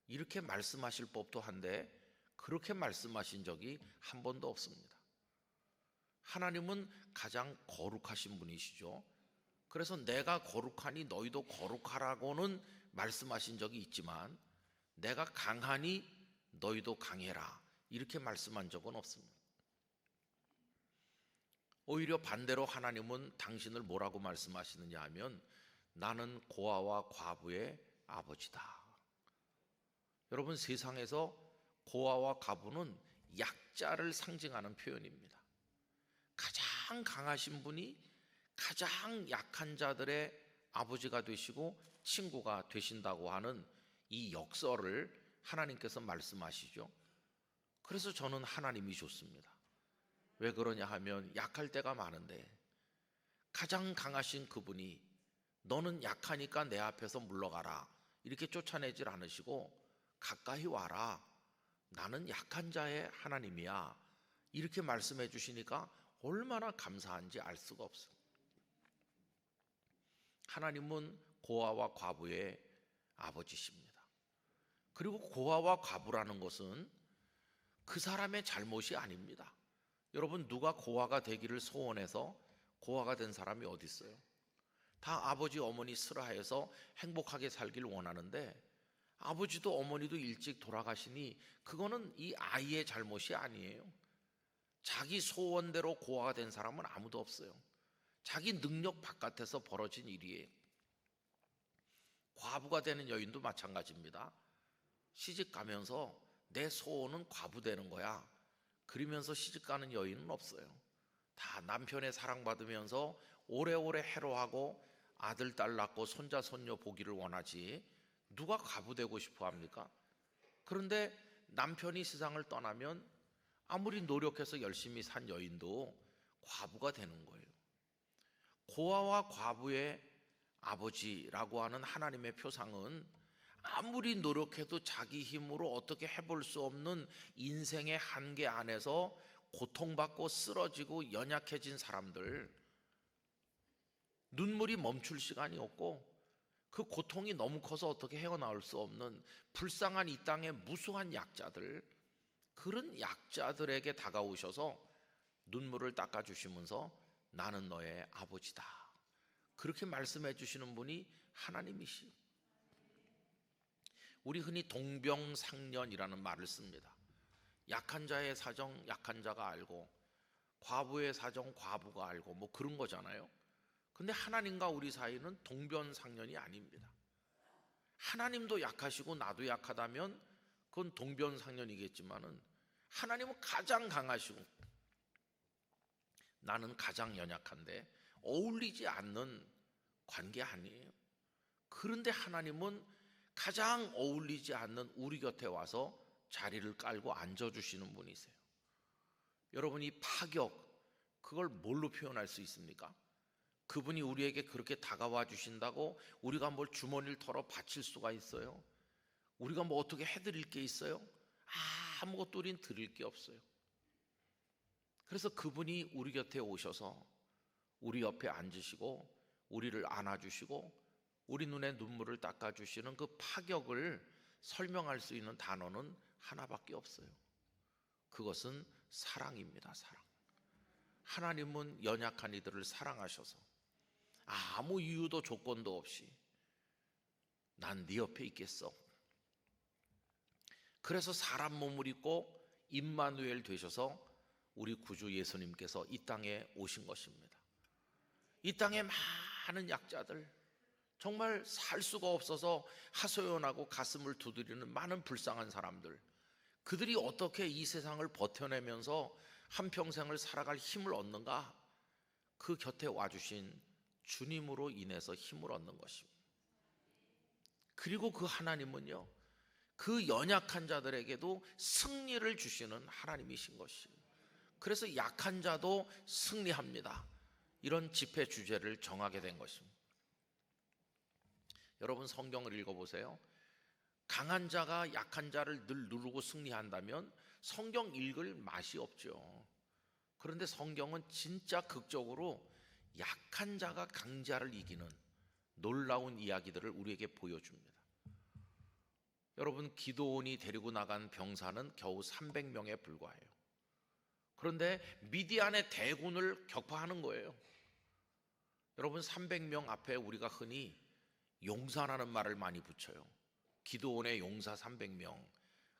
이렇게 말씀하실 법도 한데, 그렇게 말씀하신 적이 한 번도 없습니다. 하나님은 가장 거룩하신 분이시죠. 그래서 내가 거룩하니 너희도 거룩하라고는 말씀하신 적이 있지만, 내가 강하니 너희도 강해라 이렇게 말씀한 적은 없습니다. 오히려 반대로 하나님은 당신을 뭐라고 말씀하시느냐 하면, 나는 고아와 과부의 아버지다. 여러분, 세상에서 고아와 과부는 약자를 상징하는 표현입니다. 가장 강하신 분이 가장 약한 자들의 아버지가 되시고 친구가 되신다고 하는 이 역설을 하나님께서 말씀하시죠. 그래서 저는 하나님이 좋습니다. 왜 그러냐 하면 약할 때가 많은데 가장 강하신 그분이 너는 약하니까 내 앞에서 물러가라 이렇게 쫓아내질 않으시고 가까이 와라, 나는 약한 자의 하나님이야 이렇게 말씀해 주시니까 얼마나 감사한지 알 수가 없습니다. 하나님은 고아와 과부의 아버지십니다. 그리고 고아와 과부라는 것은 그 사람의 잘못이 아닙니다. 여러분, 누가 고아가 되기를 소원해서 고아가 된 사람이 어디 있어요? 다 아버지 어머니 슬하해서 행복하게 살길 원하는데 아버지도 어머니도 일찍 돌아가시니 그거는 이 아이의 잘못이 아니에요. 자기 소원대로 고아가 된 사람은 아무도 없어요. 자기 능력 바깥에서 벌어진 일이에요. 과부가 되는 여인도 마찬가지입니다. 시집 가면서 내 소원은 과부 되는 거야 그러면서 시집 가는 여인은 없어요. 다 남편의 사랑받으면서 오래오래 해로하고 아들 딸 낳고 손자 손녀 보기를 원하지 누가 과부 되고 싶어 합니까? 그런데 남편이 세상을 떠나면 아무리 노력해서 열심히 산 여인도 과부가 되는 거예요. 고아와 과부의 아버지라고 하는 하나님의 표상은 아무리 노력해도 자기 힘으로 어떻게 해볼 수 없는 인생의 한계 안에서 고통받고 쓰러지고 연약해진 사람들, 눈물이 멈출 시간이 없고 그 고통이 너무 커서 어떻게 헤어나올 수 없는 불쌍한 이 땅의 무수한 약자들, 그런 약자들에게 다가오셔서 눈물을 닦아주시면서 나는 너의 아버지다 그렇게 말씀해 주시는 분이 하나님이시. 우리 흔히 동병상련이라는 말을 씁니다. 약한 자의 사정 약한 자가 알고 과부의 사정 과부가 알고 뭐 그런 거잖아요. 근데 하나님과 우리 사이는 동병상련이 아닙니다. 하나님도 약하시고 나도 약하다면 그건 동병상련이겠지만은 하나님은 가장 강하시고 나는 가장 연약한데 어울리지 않는 관계 아니에요. 그런데 하나님은 가장 어울리지 않는 우리 곁에 와서 자리를 깔고 앉아주시는 분이세요. 여러분, 이 파격, 그걸 뭘로 표현할 수 있습니까? 그분이 우리에게 그렇게 다가와 주신다고 우리가 뭘 주머니를 털어 바칠 수가 있어요? 우리가 뭐 어떻게 해드릴 게 있어요? 아무것도 우린 드릴 게 없어요. 그래서 그분이 우리 곁에 오셔서 우리 옆에 앉으시고 우리를 안아주시고 우리 눈에 눈물을 닦아주시는 그 파격을 설명할 수 있는 단어는 하나밖에 없어요. 그것은 사랑입니다. 사랑. 하나님은 연약한 이들을 사랑하셔서 아무 이유도 조건도 없이 난 네 옆에 있겠어. 그래서 사람 몸을 입고 임마누엘 되셔서 우리 구주 예수님께서 이 땅에 오신 것입니다. 이 땅에 많은 약자들, 정말 살 수가 없어서 하소연하고 가슴을 두드리는 많은 불쌍한 사람들, 그들이 어떻게 이 세상을 버텨내면서 한평생을 살아갈 힘을 얻는가? 그 곁에 와주신 주님으로 인해서 힘을 얻는 것입니다. 그리고 그 하나님은요, 그 연약한 자들에게도 승리를 주시는 하나님이신 것이에요. 그래서 약한 자도 승리합니다. 이런 집회 주제를 정하게 된 것입니다. 여러분, 성경을 읽어보세요. 강한 자가 약한 자를 늘 누르고 승리한다면 성경 읽을 맛이 없죠. 그런데 성경은 진짜 극적으로 약한 자가 강자를 이기는 놀라운 이야기들을 우리에게 보여줍니다. 여러분, 기드온이 데리고 나간 병사는 겨우 300명에 불과해요. 그런데 미디안의 대군을 격파하는 거예요. 여러분, 300명 앞에 우리가 흔히 용사라는 말을 많이 붙여요. 기드온의 용사 300명.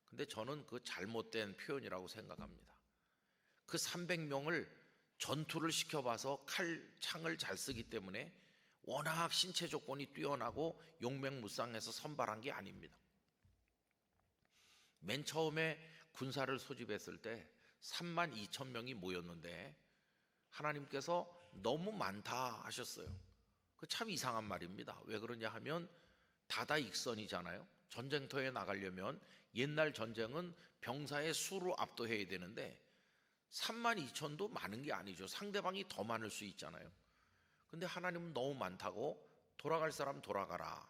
근데 저는 그 잘못된 표현이라고 생각합니다. 그 300명을 전투를 시켜봐서 칼, 창을 잘 쓰기 때문에 워낙 신체 조건이 뛰어나고 용맹무쌍해서 선발한 게 아닙니다. 맨 처음에 군사를 소집했을 때 3만 2천 명이 모였는데 하나님께서 너무 많다 하셨어요. 그 참 이상한 말입니다. 왜 그러냐 하면 다다익선이잖아요. 전쟁터에 나가려면 옛날 전쟁은 병사의 수로 압도해야 되는데 3만 2천도 많은 게 아니죠. 상대방이 더 많을 수 있잖아요. 근데 하나님은 너무 많다고 돌아갈 사람 돌아가라.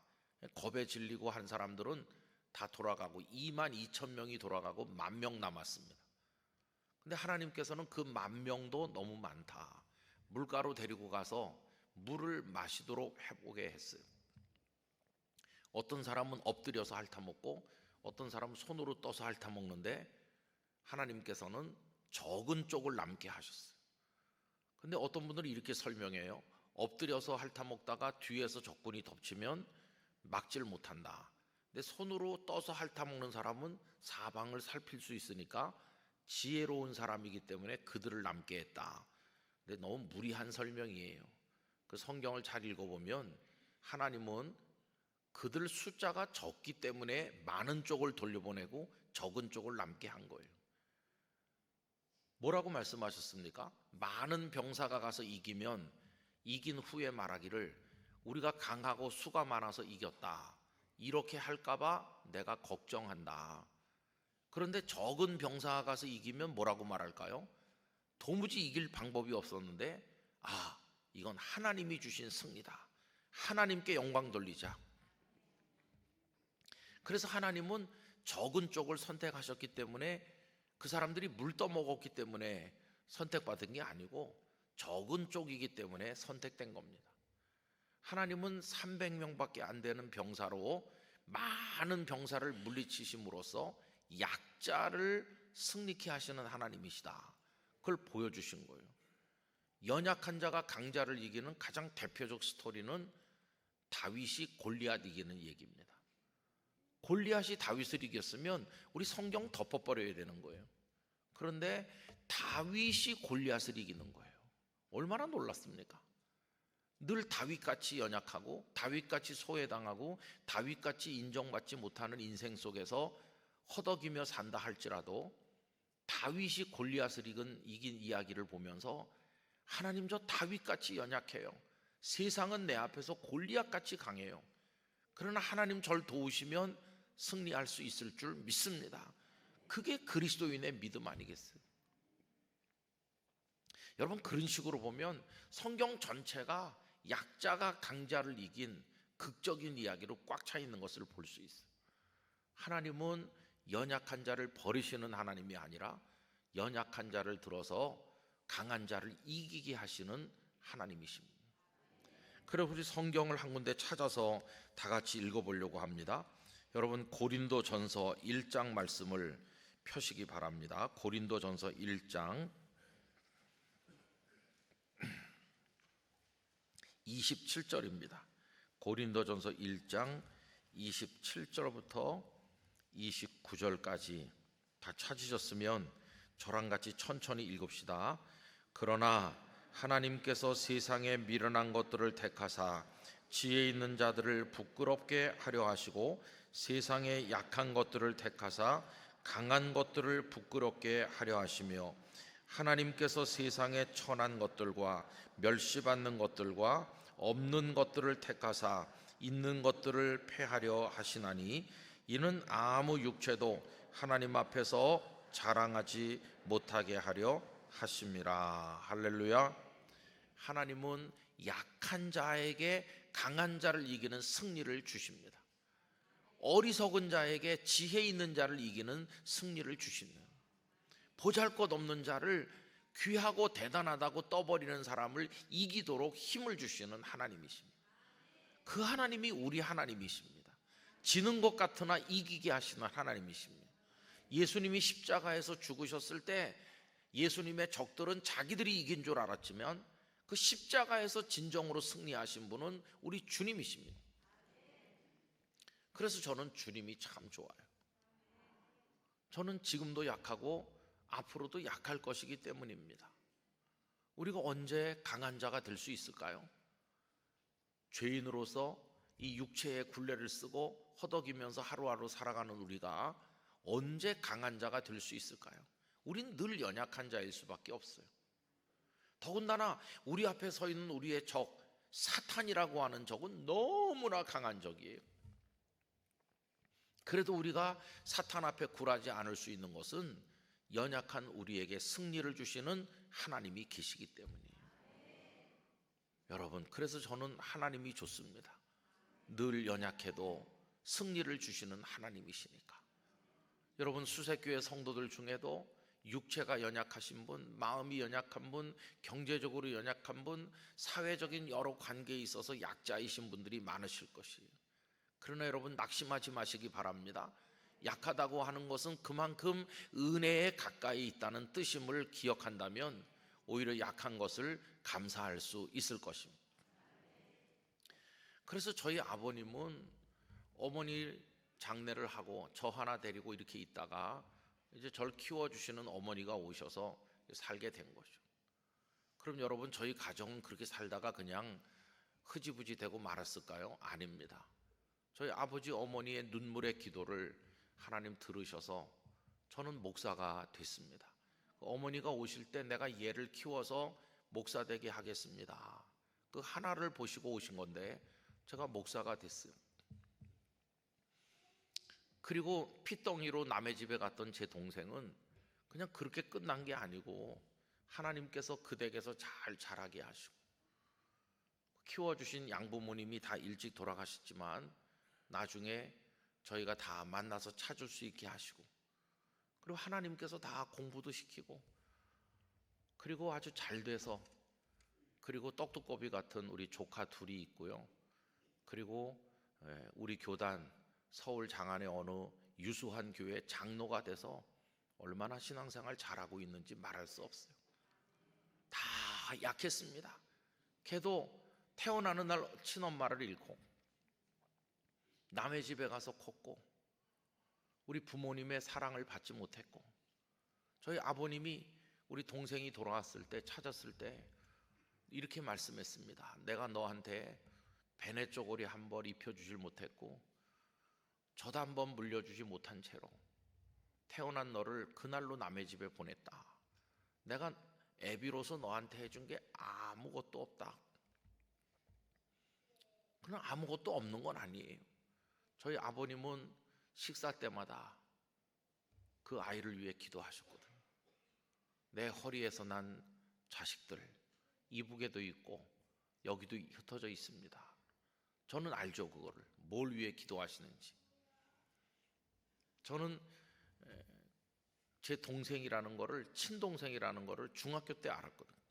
겁에 질리고 한 사람들은 다 돌아가고 2만 2천 명이 돌아가고 10,000명 남았습니다. 근데 하나님께서는 그 10,000명도 너무 많다. 물가로 데리고 가서 물을 마시도록 해보게 했어요. 어떤 사람은 엎드려서 핥아먹고 어떤 사람은 손으로 떠서 핥아먹는데 하나님께서는 적은 쪽을 남게 하셨어요. 근데 어떤 분들은 이렇게 설명해요. 엎드려서 핥아먹다가 뒤에서 적군이 덮치면 막질 못한다. 근데 손으로 떠서 핥아먹는 사람은 사방을 살필 수 있으니까 지혜로운 사람이기 때문에 그들을 남게 했다. 근데 너무 무리한 설명이에요. 그 성경을 잘 읽어보면 하나님은 그들 숫자가 적기 때문에 많은 쪽을 돌려보내고 적은 쪽을 남게 한 거예요. 뭐라고 말씀하셨습니까? 많은 병사가 가서 이기면 이긴 후에 말하기를 우리가 강하고 수가 많아서 이겼다. 이렇게 할까봐 내가 걱정한다. 그런데 적은 병사가 가서 이기면 뭐라고 말할까요? 도무지 이길 방법이 없었는데 이건 하나님이 주신 승리다. 하나님께 영광 돌리자. 그래서 하나님은 적은 쪽을 선택하셨기 때문에 그 사람들이 물 떠먹었기 때문에 선택받은 게 아니고 적은 쪽이기 때문에 선택된 겁니다. 하나님은 300명밖에 안 되는 병사로 많은 병사를 물리치심으로써 약자를 승리케 하시는 하나님이시다. 그걸 보여주신 거예요. 연약한 자가 강자를 이기는 가장 대표적 스토리는 다윗이 골리앗 이기는 얘기입니다. 골리앗이 다윗을 이겼으면 우리 성경 덮어버려야 되는 거예요. 그런데 다윗이 골리앗을 이기는 거예요. 얼마나 놀랐습니까? 늘 다윗같이 연약하고 다윗같이 소외당하고 다윗같이 인정받지 못하는 인생 속에서 허덕이며 산다 할지라도 다윗이 골리앗을 이긴 이야기를 보면서 하나님, 저 다윗같이 연약해요. 세상은 내 앞에서 골리앗같이 강해요. 그러나 하나님 절 도우시면 승리할 수 있을 줄 믿습니다. 그게 그리스도인의 믿음 아니겠어요? 여러분, 그런 식으로 보면 성경 전체가 약자가 강자를 이긴 극적인 이야기로 꽉 차 있는 것을 볼 수 있어요. 하나님은 연약한 자를 버리시는 하나님이 아니라 연약한 자를 들어서 강한 자를 이기게 하시는 하나님이십니다. 그래서 우리 성경을 한 군데 찾아서 다 같이 읽어보려고 합니다. 여러분, 고린도전서 1장 말씀을 펴시기 바랍니다. 고린도전서 1장 27절입니다. 고린도전서 1장 27절부터 29절까지 다 찾으셨으면 저랑 같이 천천히 읽읍시다. 그러나 하나님께서 세상에 미련한 것들을 택하사 지혜 있는 자들을 부끄럽게 하려 하시고 세상에 약한 것들을 택하사 강한 것들을 부끄럽게 하려 하시며 하나님께서 세상에 천한 것들과 멸시받는 것들과 없는 것들을 택하사 있는 것들을 패하려 하시나니 이는 아무 육체도 하나님 앞에서 자랑하지 못하게 하려 하심이라. 할렐루야. 하나님은 약한 자에게 강한 자를 이기는 승리를 주십니다. 어리석은 자에게 지혜 있는 자를 이기는 승리를 주십니다. 보잘것없는 자를 귀하고 대단하다고 떠버리는 사람을 이기도록 힘을 주시는 하나님이십니다. 그 하나님이 우리 하나님이십니다. 지는 것 같으나 이기게 하시는 하나님이십니다. 예수님이 십자가에서 죽으셨을 때 예수님의 적들은 자기들이 이긴 줄 알았지만 그 십자가에서 진정으로 승리하신 분은 우리 주님이십니다. 그래서 저는 주님이 참 좋아요. 저는 지금도 약하고 앞으로도 약할 것이기 때문입니다. 우리가 언제 강한 자가 될 수 있을까요? 죄인으로서 이 육체의 굴레를 쓰고 허덕이면서 하루하루 살아가는 우리가 언제 강한 자가 될 수 있을까요? 우린 늘 연약한 자일 수밖에 없어요. 더군다나 우리 앞에 서 있는 우리의 적, 사탄이라고 하는 적은 너무나 강한 적이에요. 그래도 우리가 사탄 앞에 굴하지 않을 수 있는 것은 연약한 우리에게 승리를 주시는 하나님이 계시기 때문이에요. 여러분, 그래서 저는 하나님이 좋습니다. 늘 연약해도 승리를 주시는 하나님이시니까. 여러분, 수색교회 성도들 중에도 육체가 연약하신 분, 마음이 연약한 분, 경제적으로 연약한 분, 사회적인 여러 관계에 있어서 약자이신 분들이 많으실 것이에요. 그러나 여러분, 낙심하지 마시기 바랍니다. 약하다고 하는 것은 그만큼 은혜에 가까이 있다는 뜻임을 기억한다면 오히려 약한 것을 감사할 수 있을 것입니다. 그래서 저희 아버님은 어머니 장례를 하고 저 하나 데리고 이렇게 있다가 이제 저를 키워주시는 어머니가 오셔서 살게 된 거죠. 그럼 여러분, 저희 가정은 그렇게 살다가 그냥 흐지부지 되고 말았을까요? 아닙니다. 저희 아버지 어머니의 눈물의 기도를 하나님 들으셔서 저는 목사가 됐습니다. 어머니가 오실 때 내가 얘를 키워서 목사 되게 하겠습니다. 그 하나를 보시고 오신 건데 제가 목사가 됐어요. 그리고 피덩이로 남의 집에 갔던 제 동생은 그냥 그렇게 끝난 게 아니고 하나님께서 그 댁에서 잘 자라게 하시고, 키워주신 양부모님이 다 일찍 돌아가셨지만 나중에 저희가 다 만나서 찾을 수 있게 하시고, 그리고 하나님께서 다 공부도 시키고, 그리고 아주 잘 돼서, 그리고 떡두꺼비 같은 우리 조카 둘이 있고요. 그리고 우리 교단 서울 장안의 어느 유수한 교회 장로가 돼서 얼마나 신앙생활 잘하고 있는지 말할 수 없어요. 다 약했습니다. 걔도 태어나는 날 친엄마를 잃고 남의 집에 가서 컸고, 우리 부모님의 사랑을 받지 못했고, 저희 아버님이 우리 동생이 돌아왔을 때, 찾았을 때 이렇게 말씀했습니다. 내가 너한테 베네 쪼고리 한 벌 입혀주질 못했고 젖 한 번 물려주지 못한 채로 태어난 너를 그날로 남의 집에 보냈다. 내가 애비로서 너한테 해준 게 아무것도 없다. 그냥 아무것도 없는 건 아니에요. 저희 아버님은 식사 때마다 그 아이를 위해 기도하셨거든요. 내 허리에서 난 자식들 이북에도 있고 여기도 흩어져 있습니다. 저는 알죠, 그거를 뭘 위해 기도하시는지. 저는 제 동생이라는 거를, 친동생이라는 거를 중학교 때 알았거든요.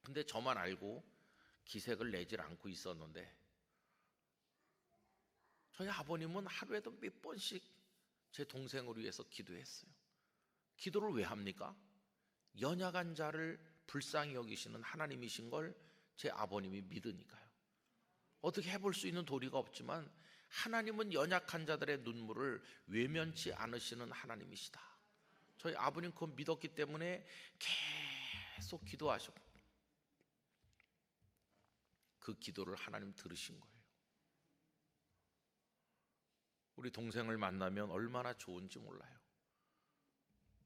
근데 저만 알고 기색을 내질 않고 있었는데 저희 아버님은 하루에도 몇 번씩 제 동생을 위해서 기도했어요. 기도를 왜 합니까? 연약한 자를 불쌍히 여기시는 하나님이신 걸 제 아버님이 믿으니까요. 어떻게 해볼 수 있는 도리가 없지만 하나님은 연약한 자들의 눈물을 외면치 않으시는 하나님이시다. 저희 아버님 그걸 믿었기 때문에 계속 기도하셨고 그 기도를 하나님 들으신 거예요. 우리 동생을 만나면 얼마나 좋은지 몰라요.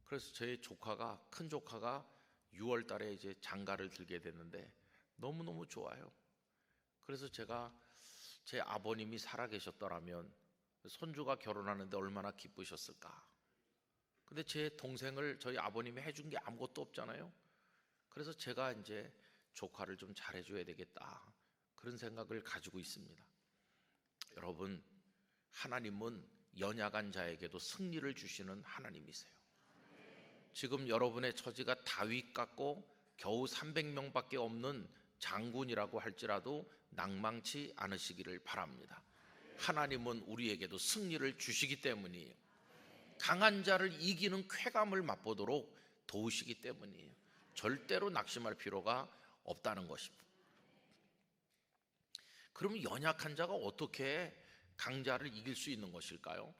그래서 제 조카가, 큰 조카가 6월 달에 이제 장가를 들게 됐는데 너무너무 좋아요. 그래서 제가 제 아버님이 살아계셨더라면 손주가 결혼하는데 얼마나 기쁘셨을까. 근데 제 동생을 저희 아버님이 해준 게 아무것도 없잖아요. 그래서 제가 이제 조카를 좀 잘해줘야 되겠다, 그런 생각을 가지고 있습니다. 여러분, 하나님은 연약한 자에게도 승리를 주시는 하나님이세요. 지금 여러분의 처지가 다윗 같고 겨우 300명밖에 없는 장군이라고 할지라도 낭망치 않으시기를 바랍니다. 하나님은 우리에게도 승리를 주시기 때문이에요. 강한 자를 이기는 쾌감을 맛보도록 도우시기 때문이에요. 절대로 낙심할 필요가 없다는 것입니다. 그러면 연약한 자가 어떻게 강자를 이길 수 있는 것일까요?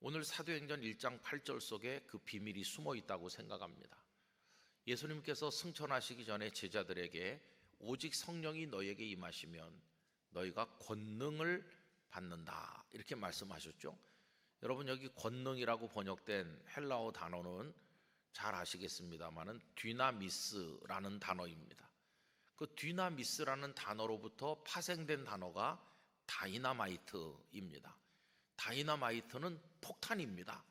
오늘 사도행전 1장 8절 속에 그 비밀이 숨어 있다고 생각합니다. 예수님께서 승천하시기 전에 제자들에게 오직 성령이 너에게 임하시면 너희가 권능을 받는다, 이렇게 말씀하셨죠. 여러분, 여기 권능이라고 번역된 헬라어 단어는 잘 아시겠습니다만은 뒤나미스라는 단어입니다. 그 뒤나미스라는 단어로부터 파생된 단어가 다이나마이트입니다. 다이나마이트는 폭탄입니다.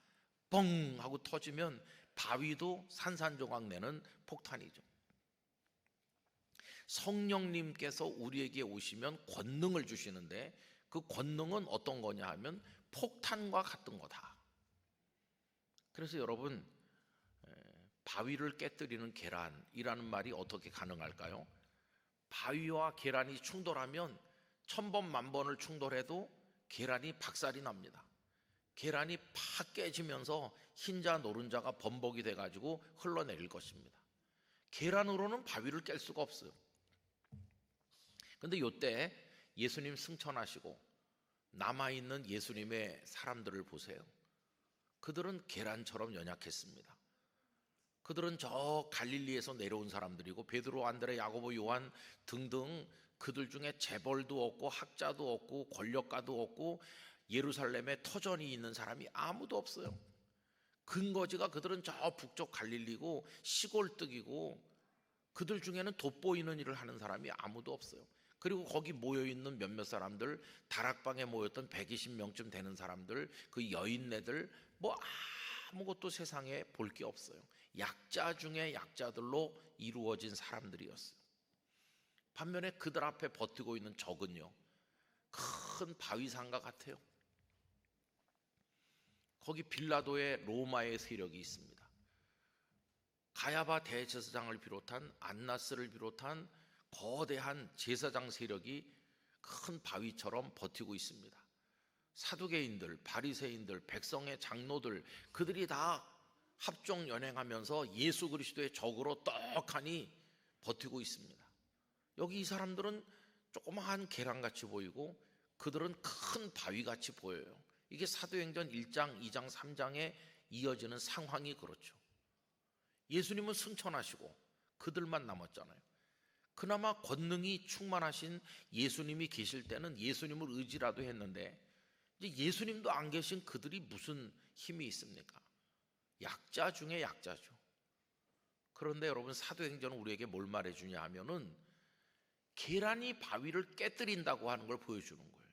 뻥 하고 터지면 바위도 산산조각 내는 폭탄이죠. 성령님께서 우리에게 오시면 권능을 주시는데, 그 권능은 어떤 거냐 하면 폭탄과 같은 거다. 그래서 여러분, 바위를 깨뜨리는 계란이라는 말이 어떻게 가능할까요? 바위와 계란이 충돌하면 천번 만번을 충돌해도 계란이 박살이 납니다. 계란이 팍 깨지면서 흰자 노른자가 범벅이 돼가지고 흘러내릴 것입니다. 계란으로는 바위를 깰 수가 없어요. 그런데 이때 예수님 승천하시고 남아있는 예수님의 사람들을 보세요. 그들은 계란처럼 연약했습니다. 그들은 저 갈릴리에서 내려온 사람들이고, 베드로, 안드레, 야고보, 요한 등등 그들 중에 재벌도 없고 학자도 없고 권력가도 없고 예루살렘에 터전이 있는 사람이 아무도 없어요. 근거지가 그들은 저 북쪽 갈릴리고 시골뜨기고, 그들 중에는 돋보이는 일을 하는 사람이 아무도 없어요. 그리고 거기 모여있는 몇몇 사람들, 다락방에 모였던 120명쯤 되는 사람들, 그 여인네들, 뭐 아무것도 세상에 볼 게 없어요. 약자 중에 약자들로 이루어진 사람들이었어요. 반면에 그들 앞에 버티고 있는 적은요, 큰 바위산과 같아요. 거기 빌라도의 로마의 세력이 있습니다. 가야바 대제사장을 비롯한 안나스를 비롯한 거대한 제사장 세력이 큰 바위처럼 버티고 있습니다. 사두개인들, 바리새인들, 백성의 장로들, 그들이 다 합종 연행하면서 예수 그리스도의 적으로 떡하니 버티고 있습니다. 여기 이 사람들은 조그마한 계란같이 보이고 그들은 큰 바위같이 보여요. 이게 사도행전 1장, 2장, 3장에 이어지는 상황이 그렇죠. 예수님은 승천하시고 그들만 남았잖아요. 그나마 권능이 충만하신 예수님이 계실 때는 예수님을 의지라도 했는데, 이제 예수님도 안 계신 그들이 무슨 힘이 있습니까? 약자 중에 약자죠. 그런데 여러분, 사도행전은 우리에게 뭘 말해주냐 하면은 계란이 바위를 깨뜨린다고 하는 걸 보여주는 거예요.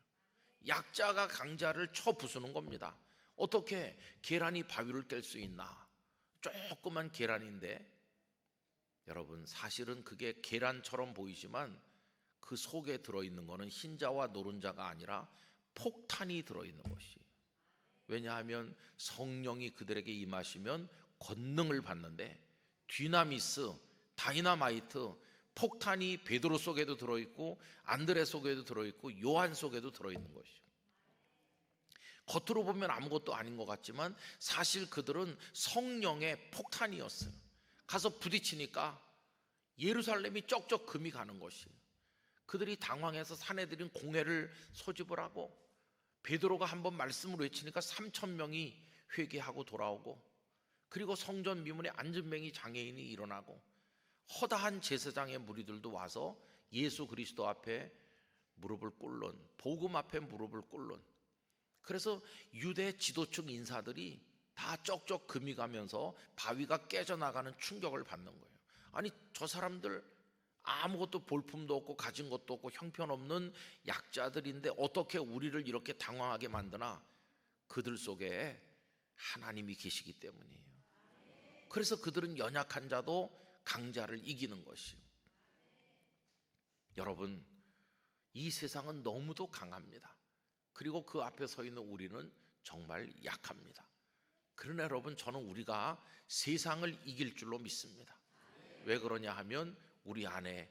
약자가 강자를 쳐 부수는 겁니다. 어떻게 계란이 바위를 깰 수 있나? 조그만 계란인데, 여러분, 사실은 그게 계란처럼 보이지만 그 속에 들어있는 거는 흰자와 노른자가 아니라 폭탄이 들어있는 것이. 왜냐하면 성령이 그들에게 임하시면 권능을 받는데, 뒤나미스, 다이나마이트, 폭탄이 베드로 속에도 들어있고 안드레 속에도 들어있고 요한 속에도 들어있는 것이죠. 겉으로 보면 아무것도 아닌 것 같지만 사실 그들은 성령의 폭탄이었어요. 가서 부딪히니까 예루살렘이 쩍쩍 금이 가는 것이에요. 그들이 당황해서 사내들인 공회를 소집을 하고, 베드로가 한번 말씀을 외치니까 3,000명이 회개하고 돌아오고, 그리고 성전 미문에 안전뱅이 장애인이 일어나고, 허다한 제사장의 무리들도 와서 예수 그리스도 앞에 무릎을 꿇는, 복음 앞에 무릎을 꿇는, 그래서 유대 지도층 인사들이 다 쩍쩍 금이 가면서 바위가 깨져나가는 충격을 받는 거예요. 아니, 저 사람들 아무것도 볼품도 없고 가진 것도 없고 형편없는 약자들인데 어떻게 우리를 이렇게 당황하게 만드나? 그들 속에 하나님이 계시기 때문이에요. 그래서 그들은 연약한 자도 강자를 이기는 것이에요. 여러분, 이 세상은 너무도 강합니다. 그리고 그 앞에 서 있는 우리는 정말 약합니다. 그러나 여러분, 저는 우리가 세상을 이길 줄로 믿습니다. 왜 그러냐 하면 우리 안에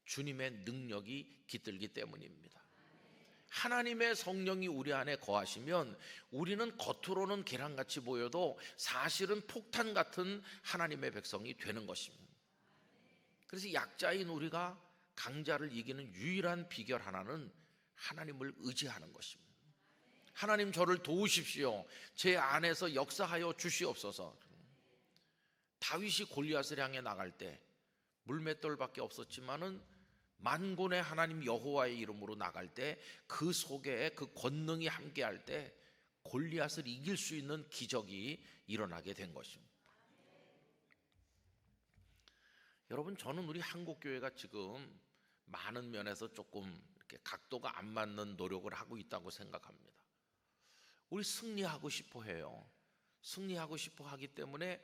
주님의 능력이 깃들기 때문입니다. 하나님의 성령이 우리 안에 거하시면 우리는 겉으로는 계란같이 보여도 사실은 폭탄 같은 하나님의 백성이 되는 것입니다. 그래서 약자인 우리가 강자를 이기는 유일한 비결 하나는 하나님을 의지하는 것입니다. 하나님, 저를 도우십시오. 제 안에서 역사하여 주시옵소서. 다윗이 골리앗을 향해 나갈 때 물맷돌밖에 없었지만은 만군의 하나님 여호와의 이름으로 나갈 때 그 속에 그 권능이 함께할 때 골리앗을 이길 수 있는 기적이 일어나게 된 것입니다. 여러분, 저는 우리 한국교회가 지금 많은 면에서 조금 이렇게 각도가 안 맞는 노력을 하고 있다고 생각합니다. 우리 승리하고 싶어 해요. 승리하고 싶어 하기 때문에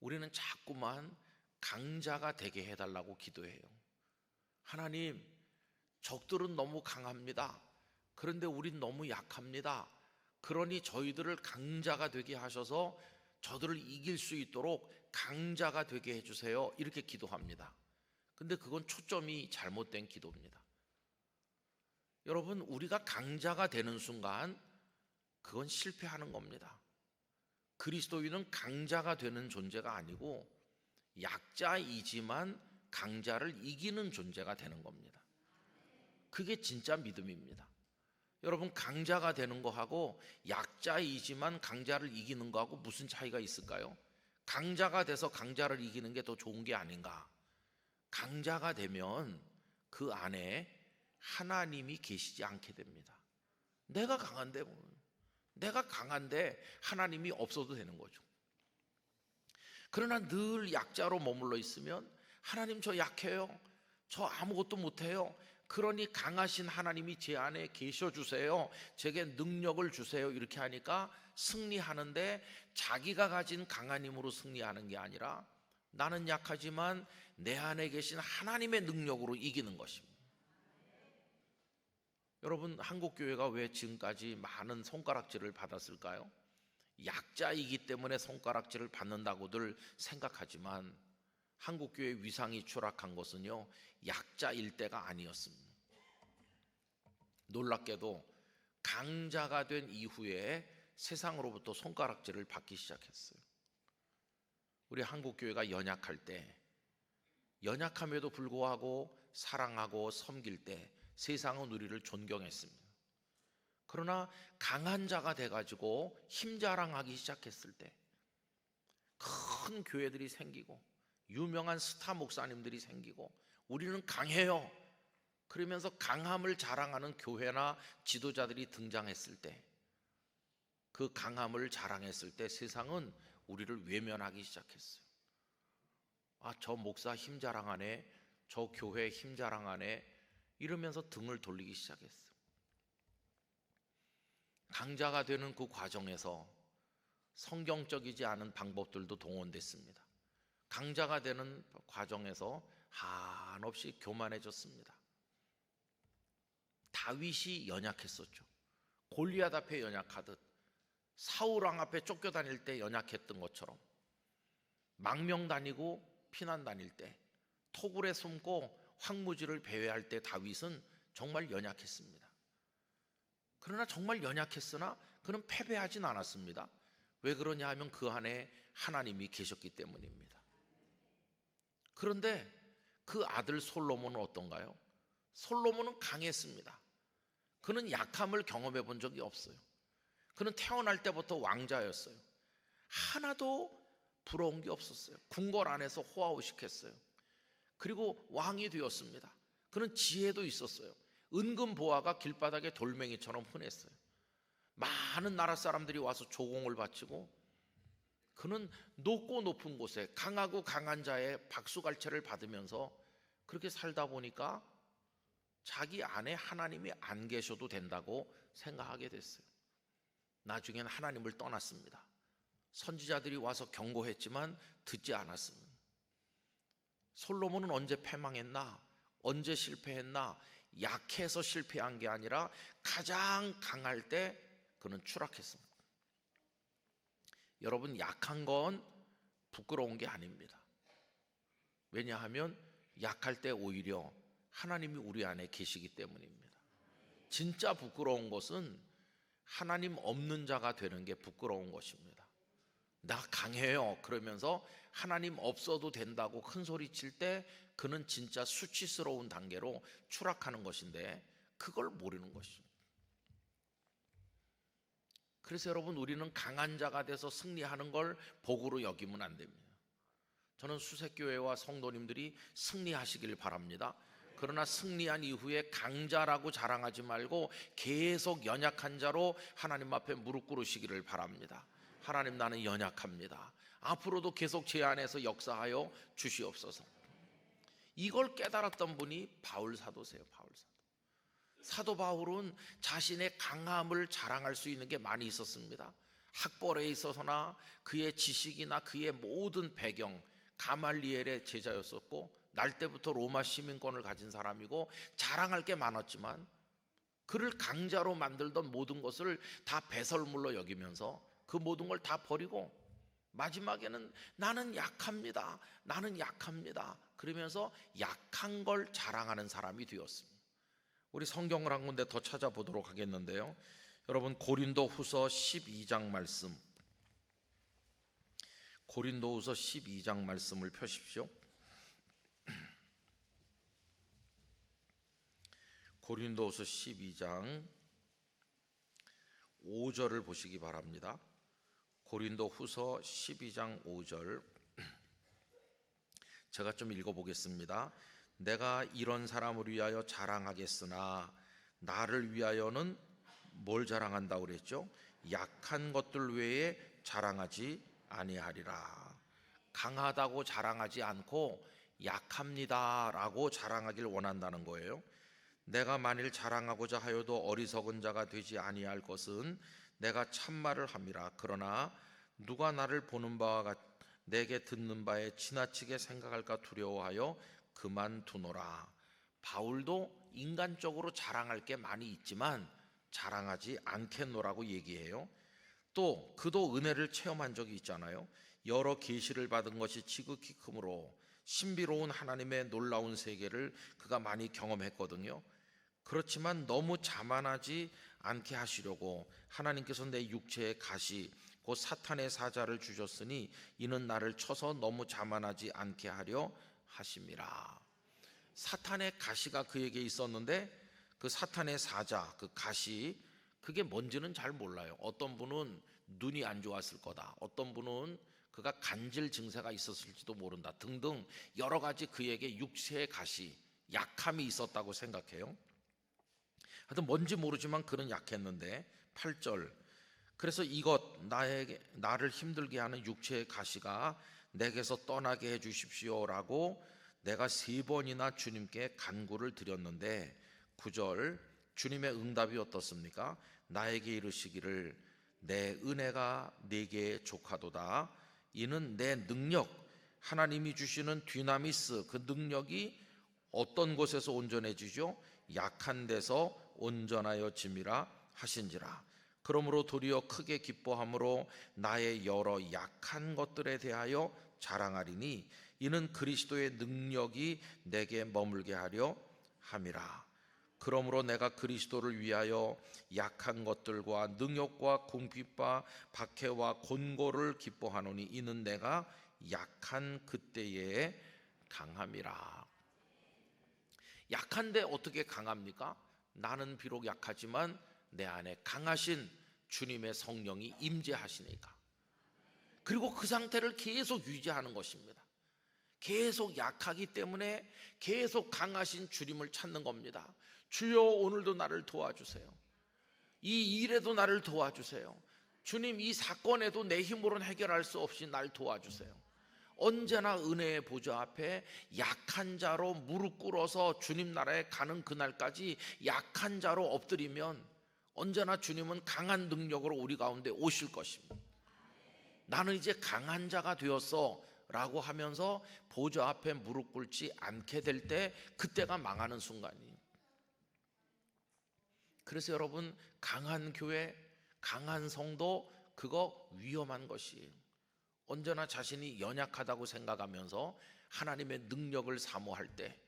우리는 자꾸만 강자가 되게 해달라고 기도해요. 하나님, 적들은 너무 강합니다. 그런데 우린 너무 약합니다. 그러니 저희들을 강자가 되게 하셔서 저들을 이길 수 있도록 강자가 되게 해주세요. 이렇게 기도합니다. 근데 그건 초점이 잘못된 기도입니다. 여러분, 우리가 강자가 되는 순간 그건 실패하는 겁니다. 그리스도인은 강자가 되는 존재가 아니고 약자이지만 강자를 이기는 존재가 되는 겁니다. 그게 진짜 믿음입니다. 여러분, 강자가 되는 거하고 약자이지만 강자를 이기는 거하고 무슨 차이가 있을까요? 강자가 돼서 강자를 이기는 게 더 좋은 게 아닌가? 강자가 되면 그 안에 하나님이 계시지 않게 됩니다. 내가 강한데 하나님이 없어도 되는 거죠. 그러나 늘 약자로 머물러 있으면 하나님, 저 약해요. 저 아무것도 못해요. 그러니 강하신 하나님이 제 안에 계셔 주세요. 제게 능력을 주세요. 이렇게 하니까 승리하는데 자기가 가진 강한 힘으로 승리하는 게 아니라 나는 약하지만 내 안에 계신 하나님의 능력으로 이기는 것입니다. 여러분, 한국교회가 왜 지금까지 많은 손가락질을 받았을까요? 약자이기 때문에 손가락질을 받는다고들 생각하지만 한국교회 위상이 추락한 것은요, 약자일 때가 아니었습니다. 놀랍게도 강자가 된 이후에 세상으로부터 손가락질을 받기 시작했어요. 우리 한국교회가 연약할 때, 연약함에도 불구하고 사랑하고 섬길 때 세상은 우리를 존경했습니다. 그러나 강한 자가 돼가지고 힘자랑하기 시작했을 때 큰 교회들이 생기고 유명한 스타 목사님들이 생기고 우리는 강해요. 그러면서 강함을 자랑하는 교회나 지도자들이 등장했을 때, 그 강함을 자랑했을 때 세상은 우리를 외면하기 시작했어요. 아, 저 목사 힘 자랑하네, 저 교회 힘 자랑하네, 이러면서 등을 돌리기 시작했어요. 강자가 되는 그 과정에서 성경적이지 않은 방법들도 동원됐습니다. 강자가 되는 과정에서 한없이 교만해졌습니다. 다윗이 연약했었죠. 골리앗 앞에 연약하듯 사울 왕 앞에 쫓겨다닐 때 연약했던 것처럼 망명 다니고 피난 다닐 때 토굴에 숨고 황무지를 배회할 때 다윗은 정말 연약했습니다. 그러나 정말 연약했으나 그는 패배하진 않았습니다. 왜 그러냐 하면 그 안에 하나님이 계셨기 때문입니다. 그런데 그 아들 솔로몬은 어떤가요? 솔로몬은 강했습니다. 그는 약함을 경험해 본 적이 없어요. 그는 태어날 때부터 왕자였어요. 하나도 부러운 게 없었어요. 궁궐 안에서 호화호식했어요. 그리고 왕이 되었습니다. 그는 지혜도 있었어요. 은근 보아가 길바닥에 돌멩이처럼 흔했어요. 많은 나라 사람들이 와서 조공을 바치고 그는 높고 높은 곳에 강하고 강한 자의 박수갈채를 받으면서 그렇게 살다 보니까 자기 안에 하나님이 안 계셔도 된다고 생각하게 됐어요. 나중에는 하나님을 떠났습니다. 선지자들이 와서 경고했지만 듣지 않았습니다. 솔로몬은 언제 패망했나? 언제 실패했나? 약해서 실패한 게 아니라 가장 강할 때 그는 추락했습니다. 여러분, 약한 건 부끄러운 게 아닙니다. 왜냐하면 약할 때 오히려 하나님이 우리 안에 계시기 때문입니다. 진짜 부끄러운 것은 하나님 없는 자가 되는 게 부끄러운 것입니다. 나 강해요 그러면서 하나님 없어도 된다고 큰 소리 칠 때 그는 진짜 수치스러운 단계로 추락하는 것인데 그걸 모르는 것입니다. 그래서 여러분, 우리는 강한 자가 돼서 승리하는 걸 복으로 여기면 안 됩니다. 저는 수색교회와 성도님들이 승리하시길 바랍니다. 그러나 승리한 이후에 강자라고 자랑하지 말고 계속 연약한 자로 하나님 앞에 무릎 꿇으시기를 바랍니다. 하나님, 나는 연약합니다. 앞으로도 계속 제 안에서 역사하여 주시옵소서. 이걸 깨달았던 분이 바울 사도세요. 바울 사도. 사도 바울은 자신의 강함을 자랑할 수 있는 게 많이 있었습니다. 학벌에 있어서나 그의 지식이나 그의 모든 배경, 가말리엘의 제자였었고 날 때부터 로마 시민권을 가진 사람이고 자랑할 게 많았지만 그를 강자로 만들던 모든 것을 다 배설물로 여기면서 그 모든 걸 다 버리고 마지막에는 나는 약합니다. 나는 약합니다. 그러면서 약한 걸 자랑하는 사람이 되었습니다. 우리 성경을 한 군데 더 찾아보도록 하겠는데요. 여러분, 고린도 후서 12장 말씀, 고린도 후서 12장 말씀을 펴십시오. 고린도 후서 12장 5절을 보시기 바랍니다. 고린도 후서 12장 5절, 제가 좀 읽어보겠습니다. 내가 이런 사람을 위하여 자랑하겠으나 나를 위하여는 뭘 자랑한다고 그랬죠? 약한 것들 외에 자랑하지 아니하리라. 강하다고 자랑하지 않고 약합니다라고 자랑하길 원한다는 거예요. 내가 만일 자랑하고자 하여도 어리석은 자가 되지 아니할 것은 내가 참말을 함이라. 그러나 누가 나를 보는 바와 내게 듣는 바에 지나치게 생각할까 두려워하여 그만두노라. 바울도 인간적으로 자랑할 게 많이 있지만 자랑하지 않겠노라고 얘기해요. 또 그도 은혜를 체험한 적이 있잖아요. 여러 계시를 받은 것이 지극히 크므로 신비로운 하나님의 놀라운 세계를 그가 많이 경험했거든요. 그렇지만 너무 자만하지 않게 하시려고 하나님께서 내 육체의 가시 곧 사탄의 사자를 주셨으니 이는 나를 쳐서 너무 자만하지 않게 하려 하심이라. 사탄의 가시가 그에게 있었는데 그 사탄의 사자, 그 가시, 그게 뭔지는 잘 몰라요. 어떤 분은 눈이 안 좋았을 거다, 어떤 분은 그가 간질 증세가 있었을지도 모른다 등등 여러 가지 그에게 육체의 가시, 약함이 있었다고 생각해요. 하여튼 뭔지 모르지만 그는 약했는데 8절, 그래서 이것 나를 힘들게 하는 육체의 가시가 내게서 떠나게 해 주십시오라고 내가 3번이나 주님께 간구를 드렸는데 9절, 주님의 응답이 어떻습니까? 나에게 이르시기를 내 은혜가 네게 족하도다. 이는 내 능력, 하나님이 주시는 뒤나미스, 그 능력이 어떤 곳에서 온전해지죠? 약한 데서 온전하여 짐이라 하신지라. 그러므로 도리어 크게 기뻐함으로 나의 여러 약한 것들에 대하여 자랑하리니 이는 그리스도의 능력이 내게 머물게 하려 함이라. 그러므로 내가 그리스도를 위하여 약한 것들과 능욕과 궁핍과 박해와 곤고를 기뻐하노니 이는 내가 약한 그때에 강함이라. 약한데 어떻게 강합니까? 나는 비록 약하지만 내 안에 강하신 주님의 성령이 임재하시니까. 그리고 그 상태를 계속 유지하는 것입니다. 계속 약하기 때문에 계속 강하신 주님을 찾는 겁니다. 주여, 오늘도 나를 도와주세요. 이 일에도 나를 도와주세요. 주님, 이 사건에도 내 힘으로는 해결할 수 없이 날 도와주세요. 언제나 은혜의 보좌 앞에 약한 자로 무릎 꿇어서 주님 나라에 가는 그날까지 약한 자로 엎드리면 언제나 주님은 강한 능력으로 우리 가운데 오실 것입니다. 나는 이제 강한 자가 되었어 라고 하면서 보좌 앞에 무릎 꿇지 않게 될 때, 그때가 망하는 순간이에요. 그래서 여러분, 강한 교회, 강한 성도, 그거 위험한 것이에요. 언제나 자신이 연약하다고 생각하면서 하나님의 능력을 사모할 때,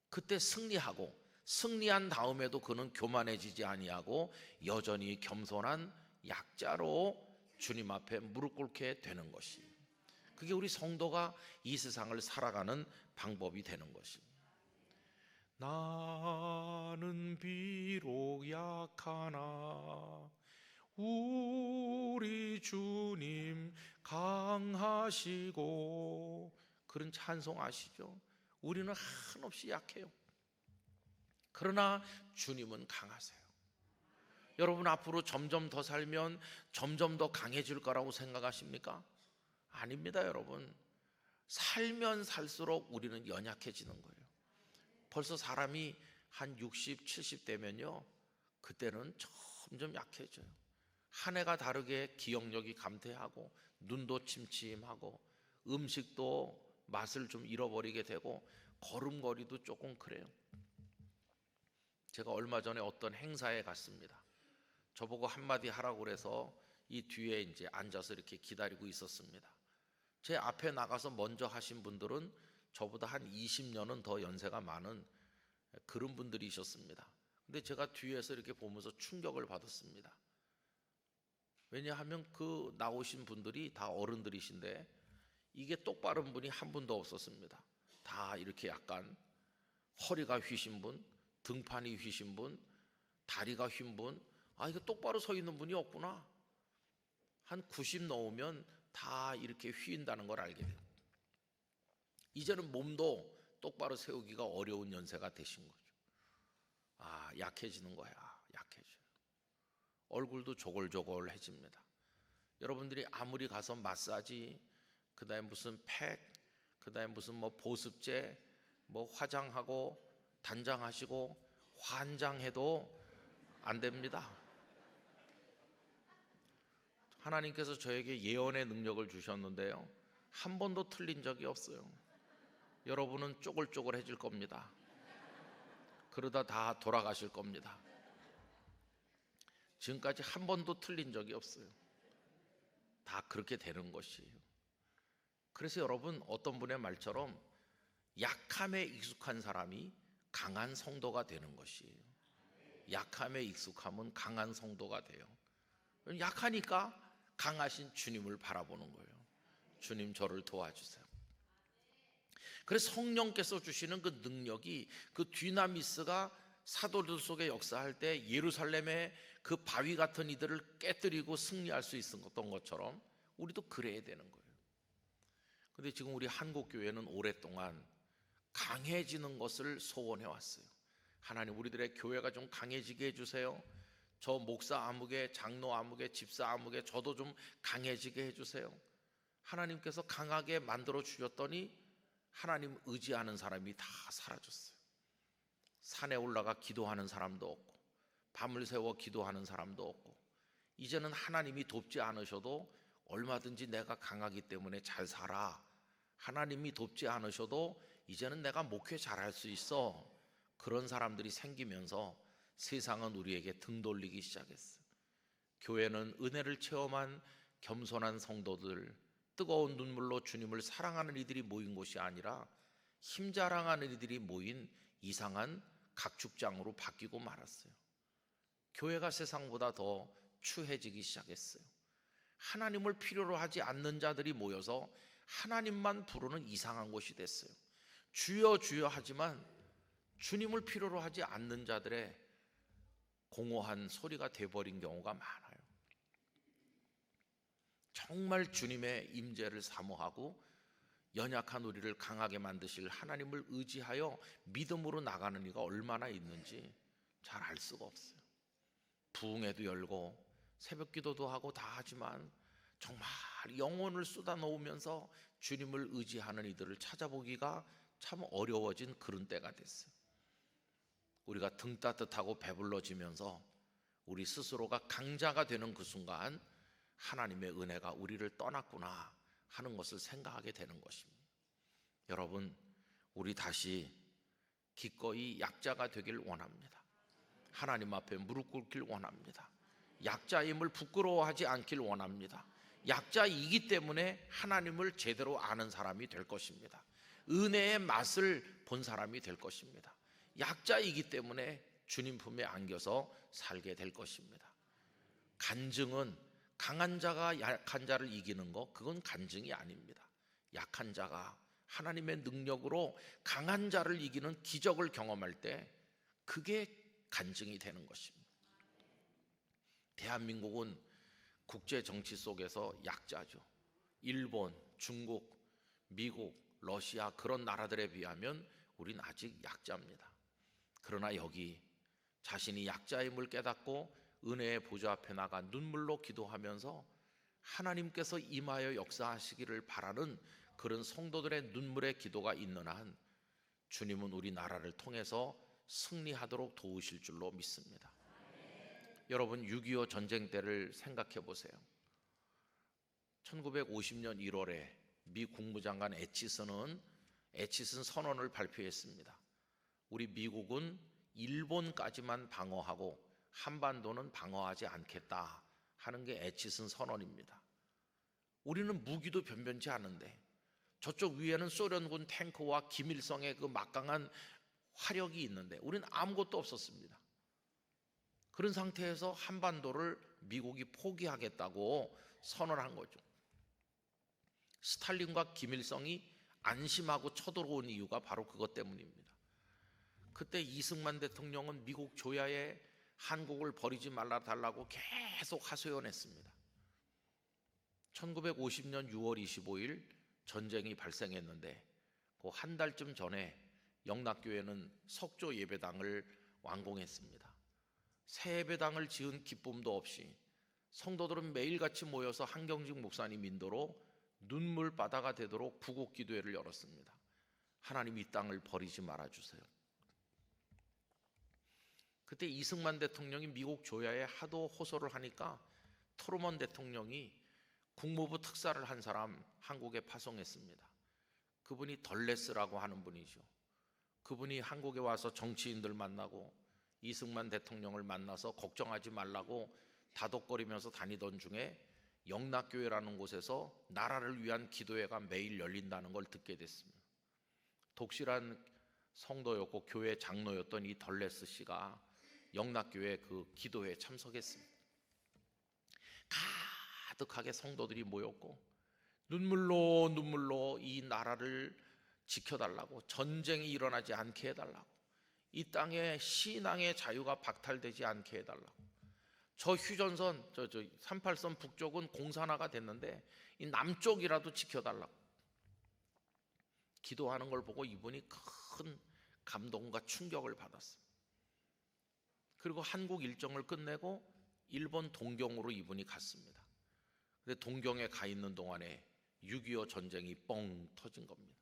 그때 승리하고, 승리한 다음에도 그는 교만해지지 아니하고 여전히 겸손한 약자로 주님 앞에 무릎 꿇게 되는 것이, 그게 우리 성도가 이 세상을 살아가는 방법이 되는 것입니다. 나는 비록 약하나 우리 주님 강하시고, 그런 찬송 아시죠? 우리는 한없이 약해요. 그러나 주님은 강하세요. 여러분 앞으로 점점 더 살면 점점 더 강해질 거라고 생각하십니까? 아닙니다, 여러분. 살면 살수록 우리는 연약해지는 거예요. 벌써 사람이 한 60, 70 되면요, 그때는 점점 약해져요. 한 해가 다르게 기억력이 감퇴하고 눈도 침침하고 음식도 맛을 좀 잃어버리게 되고 걸음걸이도 조금 그래요. 제가 얼마 전에 어떤 행사에 갔습니다. 저보고 한마디 하라고 그래서 이 뒤에 이제 앉아서 이렇게 기다리고 있었습니다. 제 앞에 나가서 먼저 하신 분들은 저보다 한 20년은 더 연세가 많은 그런 분들이셨습니다. 근데 제가 뒤에서 이렇게 보면서 충격을 받았습니다. 왜냐하면 그 나오신 분들이 다 어른들이신데 이게 똑바른 분이 한 분도 없었습니다. 다 이렇게 약간 허리가 휘신 분, 등판이 휘신 분, 다리가 휜 분, 이거 똑바로 서 있는 분이 없구나. 한 90 넘으면 다 이렇게 휘인다는 걸 알게 돼요. 이제는 몸도 똑바로 세우기가 어려운 연세가 되신 거죠. 약해지는 거야. 약해져요. 얼굴도 조골조골해집니다. 여러분들이 아무리 가서 마사지, 그다음에 무슨 팩, 그다음에 무슨 뭐 보습제, 뭐 화장하고 단장하시고 환장해도 안 됩니다. 하나님께서 저에게 예언의 능력을 주셨는데요, 한 번도 틀린 적이 없어요. 여러분은 쪼글쪼글해질 겁니다. 그러다 다 돌아가실 겁니다. 지금까지 한 번도 틀린 적이 없어요. 다 그렇게 되는 것이에요. 그래서 여러분, 어떤 분의 말처럼 약함에 익숙한 사람이 강한 성도가 되는 것이에요. 약함에 익숙하면 강한 성도가 돼요. 약하니까 강하신 주님을 바라보는 거예요. 주님, 저를 도와주세요. 그래서 성령께서 주시는 그 능력이, 그 디나미스가 사도들 속에 역사할 때 예루살렘의 그 바위 같은 이들을 깨뜨리고 승리할 수 있었던 것처럼 우리도 그래야 되는 거예요. 근데 지금 우리 한국교회는 오랫동안 강해지는 것을 소원해 왔어요. 하나님, 우리들의 교회가 좀 강해지게 해주세요. 저 목사 아무개, 장로 아무개, 집사 아무개 저도 좀 강해지게 해주세요. 하나님께서 강하게 만들어 주셨더니 하나님 의지하는 사람이 다 사라졌어요. 산에 올라가 기도하는 사람도 없고 밤을 새워 기도하는 사람도 없고, 이제는 하나님이 돕지 않으셔도 얼마든지 내가 강하기 때문에 잘 살아, 하나님이 돕지 않으셔도 이제는 내가 목회 잘할 수 있어, 그런 사람들이 생기면서 세상은 우리에게 등 돌리기 시작했어요. 교회는 은혜를 체험한 겸손한 성도들, 뜨거운 눈물로 주님을 사랑하는 이들이 모인 곳이 아니라 힘자랑하는 이들이 모인 이상한 각축장으로 바뀌고 말았어요. 교회가 세상보다 더 추해지기 시작했어요. 하나님을 필요로 하지 않는 자들이 모여서 하나님만 부르는 이상한 곳이 됐어요. 주여 주여 하지만 주님을 필요로 하지 않는 자들의 공허한 소리가 돼버린 경우가 많아요. 정말 주님의 임재를 사모하고 연약한 우리를 강하게 만드실 하나님을 의지하여 믿음으로 나가는 이가 얼마나 있는지 잘 알 수가 없어요. 부흥회도 열고 새벽 기도도 하고 다 하지만 정말 영혼을 쏟아 놓으면서 주님을 의지하는 이들을 찾아보기가 참 어려워진 그런 때가 됐어요. 우리가 등 따뜻하고 배불러지면서 우리 스스로가 강자가 되는 그 순간 하나님의 은혜가 우리를 떠났구나 하는 것을 생각하게 되는 것입니다. 여러분, 우리 다시 기꺼이 약자가 되길 원합니다. 하나님 앞에 무릎 꿇길 원합니다. 약자임을 부끄러워하지 않길 원합니다. 약자이기 때문에 하나님을 제대로 아는 사람이 될 것입니다. 은혜의 맛을 본 사람이 될 것입니다. 약자이기 때문에 주님 품에 안겨서 살게 될 것입니다. 간증은 강한 자가 약한 자를 이기는 거, 그건 간증이 아닙니다. 약한 자가 하나님의 능력으로 강한 자를 이기는 기적을 경험할 때 그게 간증이 되는 것입니다. 대한민국은 국제 정치 속에서 약자죠. 일본, 중국, 미국, 러시아 그런 나라들에 비하면 우린 아직 약자입니다. 그러나 여기 자신이 약자임을 깨닫고 은혜의 보좌 앞에 나가 눈물로 기도하면서 하나님께서 임하여 역사하시기를 바라는 그런 성도들의 눈물의 기도가 있는 한 주님은 우리 나라를 통해서 승리하도록 도우실 줄로 믿습니다. 여러분, 6.25 전쟁 때를 생각해 보세요. 1950년 1월에 미 국무장관 애치슨 선언을 발표했습니다. 우리 미국은 일본까지만 방어하고 한반도는 방어하지 않겠다 하는 게 애치슨 선언입니다. 우리는 무기도 변변치 않은데 저쪽 위에는 소련군 탱크와 김일성의 그 막강한 화력이 있는데 우리는 아무것도 없었습니다. 그런 상태에서 한반도를 미국이 포기하겠다고 선언한 거죠. 스탈린과 김일성이 안심하고 쳐들어온 이유가 바로 그것 때문입니다. 그때 이승만 대통령은 미국 조야에 한국을 버리지 말아 달라고 계속 하소연했습니다. 1950년 6월 25일 전쟁이 발생했는데 그 한 달쯤 전에 영락교회는 석조 예배당을 완공했습니다. 새 예배당을 지은 기쁨도 없이 성도들은 매일같이 모여서 한경직 목사님 인도로 눈물바다가 되도록 구국기도회를 열었습니다. 하나님, 이 땅을 버리지 말아주세요. 그때 이승만 대통령이 미국 조야에 하도 호소를 하니까 트루먼 대통령이 국무부 특사를 한 사람 한국에 파송했습니다. 그분이 덜레스라고 하는 분이죠. 그분이 한국에 와서 정치인들 만나고 이승만 대통령을 만나서 걱정하지 말라고 다독거리면서 다니던 중에 영락교회라는 곳에서 나라를 위한 기도회가 매일 열린다는 걸 듣게 됐습니다. 독실한 성도였고 교회 장로였던 이 덜레스 씨가 영락교회 그 기도회에 참석했습니다. 가득하게 성도들이 모였고 눈물로 이 나라를 지켜달라고, 전쟁이 일어나지 않게 해달라고, 이 땅에 신앙의 자유가 박탈되지 않게 해달라고, 저 휴전선 38선 북쪽은 공산화가 됐는데 이 남쪽이라도 지켜달라고 기도하는 걸 보고 이분이 큰 감동과 충격을 받았어요. 그리고 한국 일정을 끝내고 일본 동경으로 이분이 갔습니다. 근데 동경에 가 있는 동안에 6.25 전쟁이 뻥 터진 겁니다.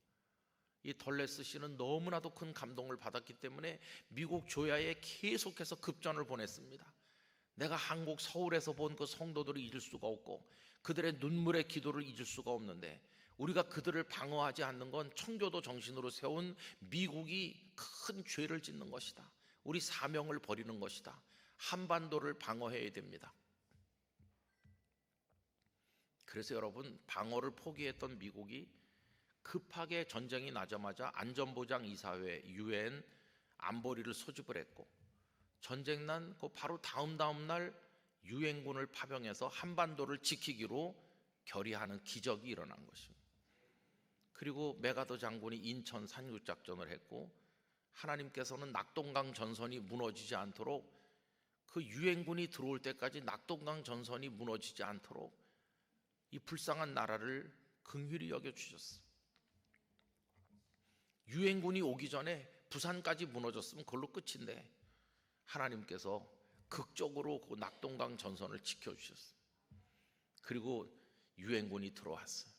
이 덜레스 씨는 너무나도 큰 감동을 받았기 때문에 미국 조야에 계속해서 급전을 보냈습니다. 내가 한국 서울에서 본 그 성도들을 잊을 수가 없고 그들의 눈물의 기도를 잊을 수가 없는데 우리가 그들을 방어하지 않는 건 청교도 정신으로 세운 미국이 큰 죄를 짓는 것이다. 우리 사명을 버리는 것이다. 한반도를 방어해야 됩니다. 그래서 여러분, 방어를 포기했던 미국이 급하게 전쟁이 나자마자 안전보장이사회 UN 안보리를 소집을 했고 전쟁 난 그 바로 다음 날 유엔군을 파병해서 한반도를 지키기로 결의하는 기적이 일어난 것입니다. 그리고 메가더 장군이 인천 산육작전을 했고 하나님께서는 낙동강 전선이 무너지지 않도록 그 유엔군이 들어올 때까지 낙동강 전선이 무너지지 않도록 이 불쌍한 나라를 긍휼히 여겨주셨어요. 유엔군이 오기 전에 부산까지 무너졌으면 그걸로 끝인데 하나님께서 극적으로 그 낙동강 전선을 지켜주셨어요. 그리고 유엔군이 들어왔어요.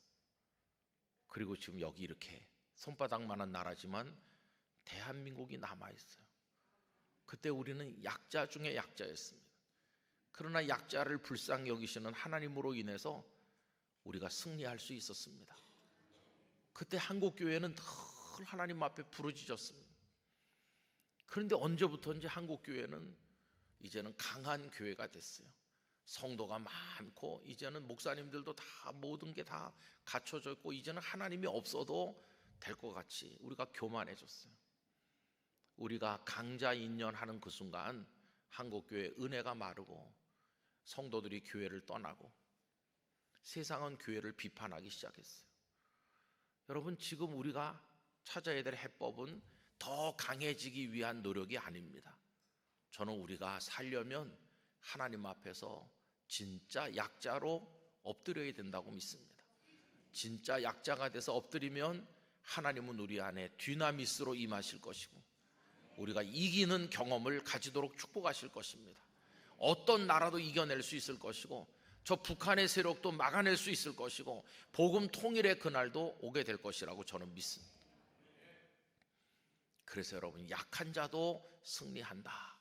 그리고 지금 여기 이렇게 손바닥만한 나라지만 대한민국이 남아있어요. 그때 우리는 약자 중에 약자였습니다. 그러나 약자를 불쌍히 여기시는 하나님으로 인해서 우리가 승리할 수 있었습니다. 그때 한국교회는 늘 하나님 앞에 부르짖었습니다. 그런데 언제부터인지 한국교회는 이제는 강한 교회가 됐어요. 성도가 많고 이제는 목사님들도 다 모든 게 다 갖춰져 있고 이제는 하나님이 없어도 될 것 같이 우리가 교만해졌어요. 우리가 강자인연하는 그 순간 한국교회 은혜가 마르고 성도들이 교회를 떠나고 세상은 교회를 비판하기 시작했어요. 여러분, 지금 우리가 찾아야 될 해법은 더 강해지기 위한 노력이 아닙니다. 저는 우리가 살려면 하나님 앞에서 진짜 약자로 엎드려야 된다고 믿습니다. 진짜 약자가 돼서 엎드리면 하나님은 우리 안에 뒤나미스로 임하실 것이고 우리가 이기는 경험을 가지도록 축복하실 것입니다. 어떤 나라도 이겨낼 수 있을 것이고 저 북한의 세력도 막아낼 수 있을 것이고 복음 통일의 그날도 오게 될 것이라고 저는 믿습니다. 그래서 여러분, 약한 자도 승리한다.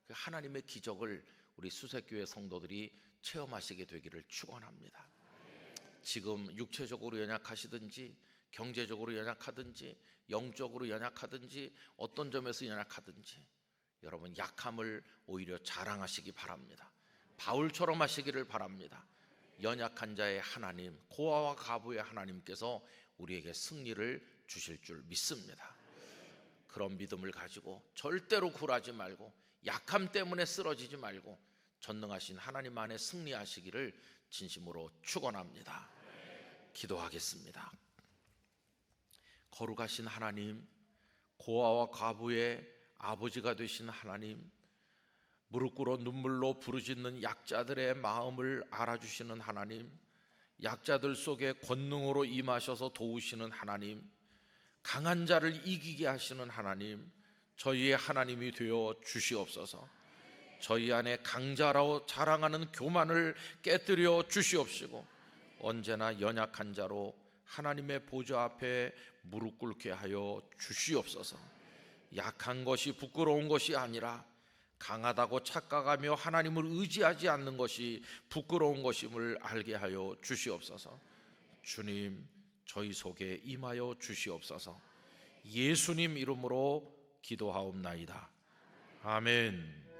하나님의 기적을 우리 수색교회 성도들이 체험하시게 되기를 축원합니다. 지금 육체적으로 연약하시든지 경제적으로 연약하든지 영적으로 연약하든지 어떤 점에서 연약하든지 여러분, 약함을 오히려 자랑하시기 바랍니다. 바울처럼 하시기를 바랍니다. 연약한 자의 하나님, 고아와 과부의 하나님께서 우리에게 승리를 주실 줄 믿습니다. 그런 믿음을 가지고 절대로 굴하지 말고 약함 때문에 쓰러지지 말고 전능하신 하나님 안에 승리하시기를 진심으로 축원합니다. 기도하겠습니다. 거룩하신 하나님, 고아와 과부의 아버지가 되신 하나님, 무릎 꿇어 눈물로 부르짖는 약자들의 마음을 알아주시는 하나님, 약자들 속에 권능으로 임하셔서 도우시는 하나님, 강한 자를 이기게 하시는 하나님, 저희의 하나님이 되어 주시옵소서. 저희 안에 강자라고 자랑하는 교만을 깨뜨려 주시옵시고 언제나 연약한 자로 하나님의 보좌 앞에 무릎 꿇게 하여 주시옵소서. 약한 것이 부끄러운 것이 아니라 강하다고 착각하며 하나님을 의지하지 않는 것이 부끄러운 것임을 알게 하여 주시옵소서. 주님, 저희 속에 임하여 주시옵소서. 예수님 이름으로 기도하옵나이다. 아멘.